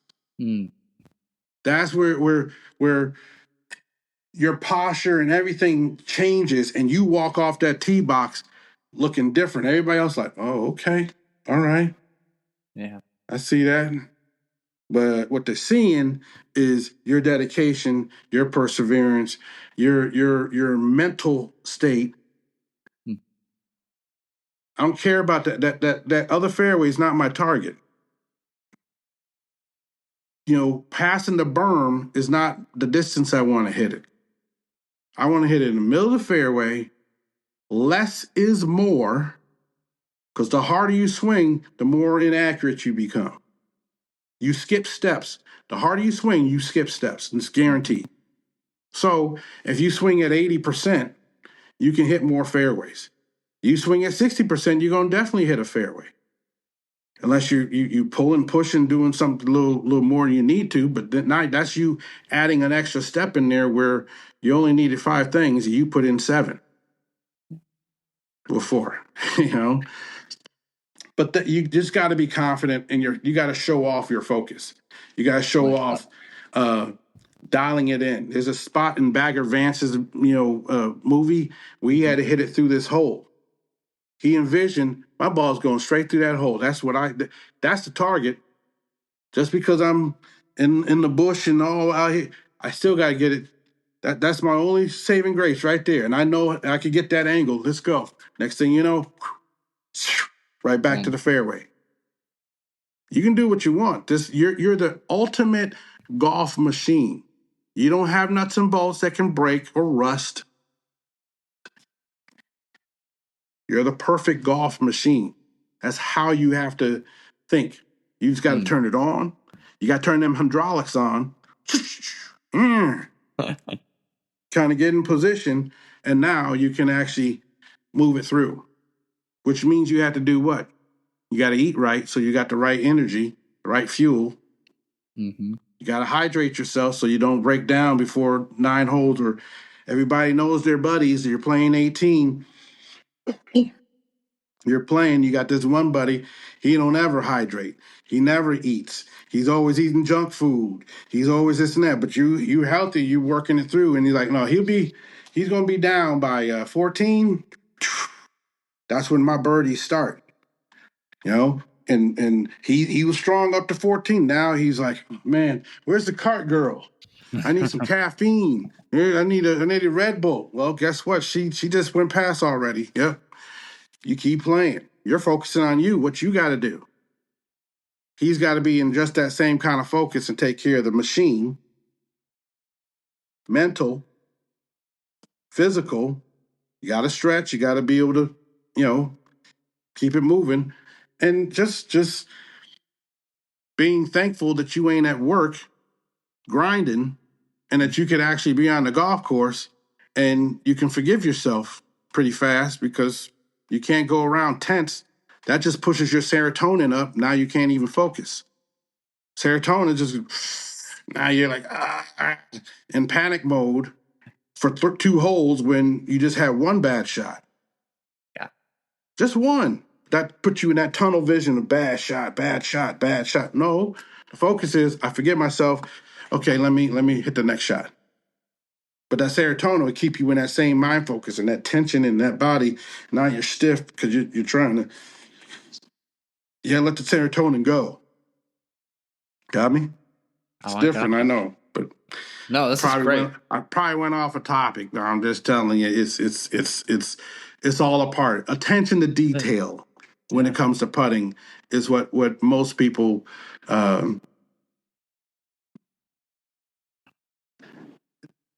That's where your posture and everything changes, and you walk off that tee box looking different. Everybody else like, oh, okay, all right. Yeah. I see that. But what they're seeing is your dedication, your perseverance, your mental state. Mm. I don't care about that other fairway is not my target. Passing the berm is not the distance I want to hit it. I want to hit it in the middle of the fairway. Less is more, because the harder you swing, the more inaccurate you become. You skip steps. The harder you swing, you skip steps. It's guaranteed. So if you swing at 80%, you can hit more fairways. You swing at 60%, you're going to definitely hit a fairway. Unless you pull and push and doing something a little more than you need to, but that's you adding an extra step in there where you only needed 5 things, you put in 7 or 4, But you just got to be confident, and you got to show off your focus. You got to show off dialing it in. There's a spot in Bagger Vance's movie where he had to hit it through this hole. He envisioned my ball's going straight through that hole. That's the target. Just because I'm in the bush and all out here, I still got to get it. That's my only saving grace right there. And I know I could get that angle. Let's go. Next thing you know, right back to the fairway. You can do what you want. You're the ultimate golf machine. You don't have nuts and bolts that can break or rust. You're the perfect golf machine. That's how you have to think. You just got to turn it on. You got to turn them hydraulics on. Kind of get in position, and now you can actually move it through, which means you have to do what? You got to eat right, so you got the right energy, the right fuel. Mm-hmm. You got to hydrate yourself so you don't break down before 9 holes, or everybody knows their buddies. You're playing 18. You're playing, you got this one buddy, he don't ever hydrate. He never eats. He's always eating junk food. He's always this and that. But you healthy, you working it through. And he's like, no, he's gonna be down by 14. That's when my birdies start. And he was strong up to 14. Now he's like, man, where's the cart girl? I need some caffeine. I need a Red Bull. Well, guess what? She just went past already. Yep. You keep playing. You're focusing on you, what you got to do. He's got to be in just that same kind of focus and take care of the machine, mental, physical. You got to stretch. You got to be able to, keep it moving. And just being thankful that you ain't at work grinding and that you could actually be on the golf course and you can forgive yourself pretty fast because you can't go around tense. That just pushes your serotonin up. Now you can't even focus. Serotonin just, now you're like in panic mode for 2 holes when you just had one bad shot. Yeah. Just one. That puts you in that tunnel vision of bad shot, bad shot, bad shot. No, the focus is I forget myself. Okay, let me hit the next shot. But that serotonin will keep you in that same mind focus and that tension in that body. Now you're stiff because you're trying to, let the serotonin go. Got me? It's different, I know, but no, this is great. I probably went off a topic. No, I'm just telling you, it's all a part. Attention to detail when it comes to putting is what most people.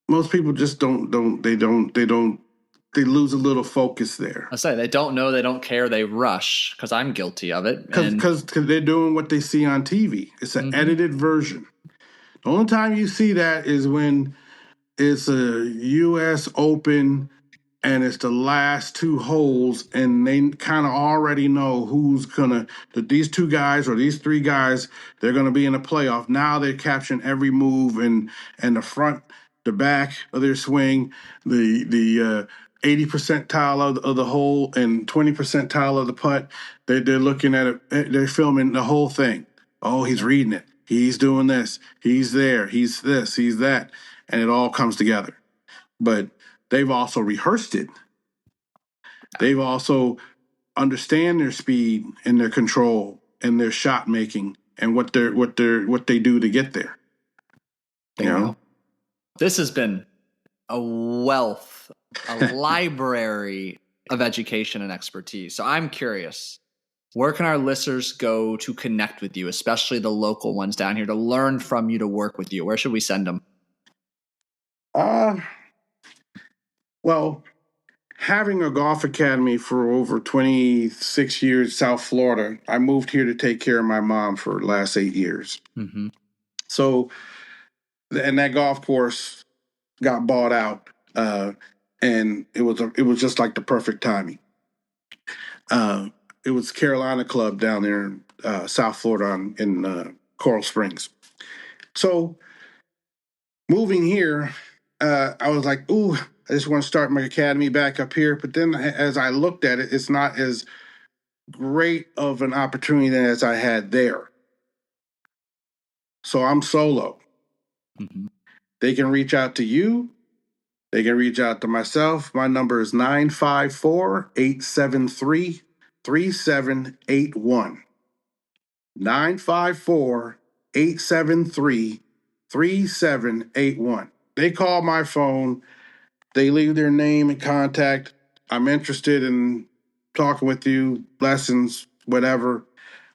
Most people just they lose a little focus there. I say they don't know, they don't care, they rush, because I'm guilty of it. Because they're doing what they see on TV. It's an edited version. The only time you see that is when it's a U.S. Open and it's the last 2 holes and they kind of already know who's gonna, that these 2 guys or these 3 guys, they're gonna be in a playoff. Now they're capturing every move and the front, the back of their swing, the 80 percentile of the hole and 20 percentile of the putt. They're looking at it, they're filming the whole thing. Oh, he's reading it. He's doing this. He's there. He's this. He's that. And it all comes together. But they've also rehearsed it. They've also understand their speed and their control. and their shot making and what they do to get there. Bingo. You know? This has been a wealth, a library of education and expertise. So I'm curious, where can our listeners go to connect with you, especially the local ones down here, to learn from you, to work with you? Where should we send them? Well, having a golf academy for over 26 years, South Florida, I moved here to take care of my mom for the last 8 years. Mm-hmm. So, and that golf course got bought out, and it was just like the perfect timing. It was Carolina Club down there in South Florida in Coral Springs. So, moving here, I was like, ooh, I just want to start my academy back up here. But then as I looked at it, it's not as great of an opportunity as I had there. So I'm solo. Mm-hmm. They can reach out to you. They can reach out to myself. My number is 954-873-3781. 954-873-3781. They call my phone. They leave their name and contact. I'm interested in talking with you, lessons, whatever.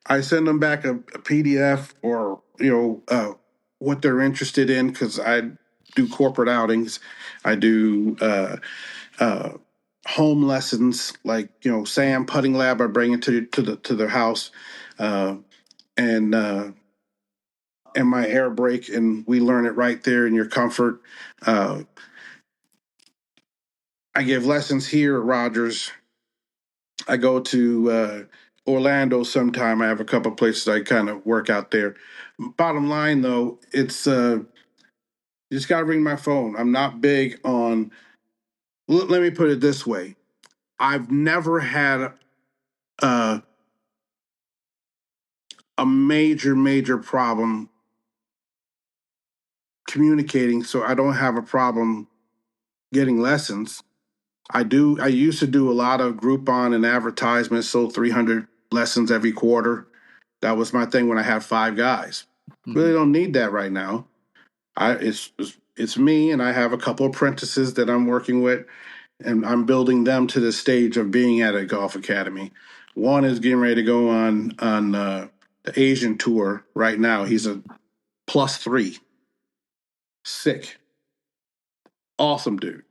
I send them back a PDF or, what they're interested in, because I do corporate outings. I do home lessons, like, sand putting lab. I bring it to their house, and my air brake, and we learn it right there in your comfort. I give lessons here at Rogers. I go to Orlando sometime. I have a couple places I kind of work out there. Bottom line, though, it's you just got to ring my phone. I'm not big on. Let me put it this way: I've never had a major problem communicating, so I don't have a problem getting lessons. I used to do a lot of Groupon and advertisements, sold 300 lessons every quarter. That was my thing when I had 5 guys. Mm-hmm. Really don't need that right now. It's me, and I have a couple apprentices that I'm working with, and I'm building them to the stage of being at a golf academy. One is getting ready to go on the Asian tour right now. He's a +3. Sick. Awesome dude.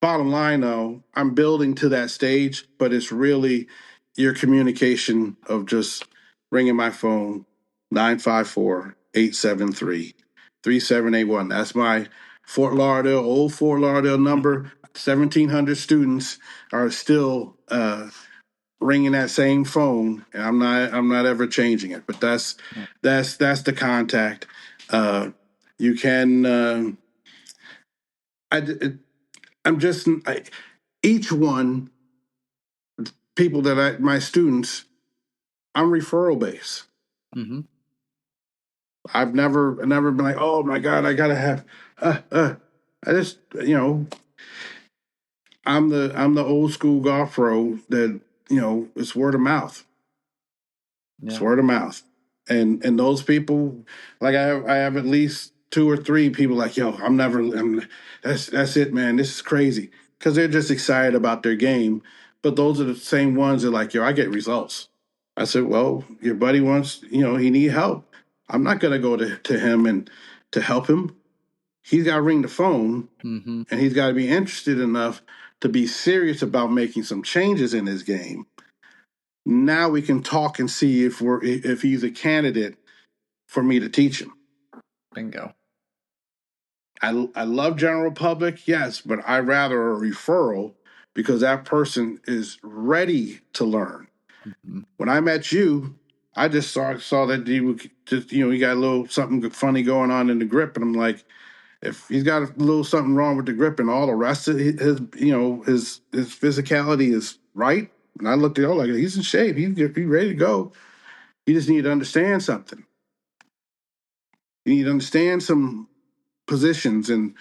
Bottom line, though, I'm building to that stage, but it's really your communication of just ringing my phone, 954-873-3781. That's my old Fort Lauderdale number. 1,700 students are still ringing that same phone, and I'm not ever changing it. But that's the contact. You can. Each one, people that my students, I'm referral based. Mm-hmm. I've never been like, oh my God, I gotta have. I just, I'm the old school golf pro that, it's word of mouth. Yeah. It's word of mouth, and those people, like I have at least 2 or 3 people like, yo, that's it, man. This is crazy, because they're just excited about their game. But those are the same ones that are like, yo, I get results. I said, well, your buddy wants, he need help. I'm not going to go to him and to help him. He's got to ring the phone, mm-hmm. and he's got to be interested enough to be serious about making some changes in his game. Now we can talk and see if he's a candidate for me to teach him. Bingo. I love general public, yes, but I rather a referral, because that person is ready to learn. Mm-hmm. When I met you, I just saw that you just, you got a little something funny going on in the grip, and I'm like, if he's got a little something wrong with the grip and all the rest of his physicality is right, and I looked at it like, he's in shape, he's ready to go. You just need to understand something. You need to understand some positions and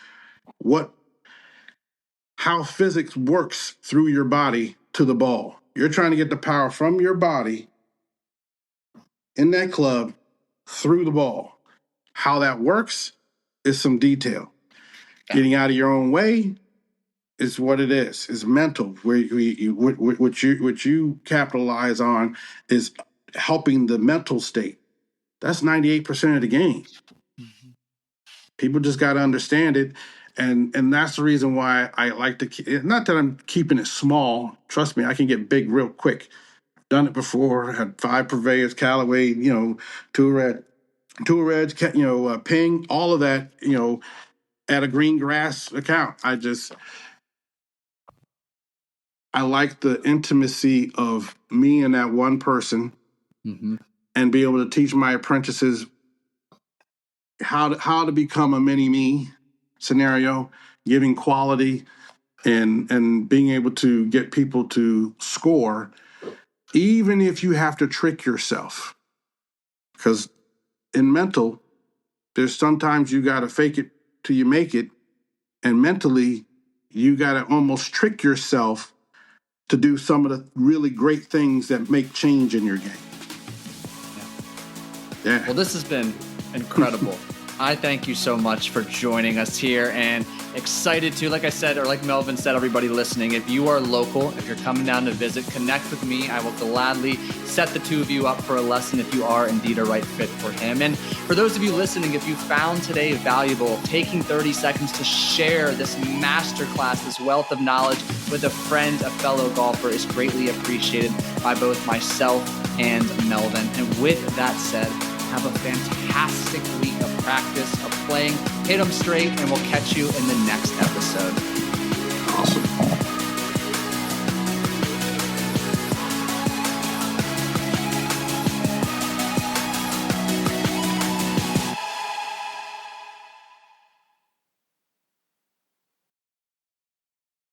how physics works through your body to the ball. You're trying to get the power from your body in that club threw the ball. How that works is some detail. Getting out of your own way is what it is. It's mental. What you capitalize on is helping the mental state. That's 98% of the game. People just got to understand it. And that's the reason why I like to, not that I'm keeping it small. Trust me, I can get big real quick. Done it before. Had 5 purveyors, Callaway, Tour Reds, Ping, all of that, at a green grass account. I like the intimacy of me and that one person, and be able to teach my apprentices how to become a mini me scenario, giving quality and being able to get people to score, even if you have to trick yourself. Because in mental, there's sometimes you got to fake it till you make it. And mentally, you got to almost trick yourself to do some of the really great things that make change in your game. Yeah. Well, this has been incredible. I thank you so much for joining us here, and excited to, like I said, or like Melvin said, everybody listening, if you are local, if you're coming down to visit, connect with me. I will gladly set the two of you up for a lesson if you are indeed a right fit for him. And for those of you listening, if you found today valuable, taking 30 seconds to share this masterclass, this wealth of knowledge with a friend, a fellow golfer, is greatly appreciated by both myself and Melvin. And with that said, have a fantastic week of practice, of playing. Hit them straight, and we'll catch you in the next episode. Awesome.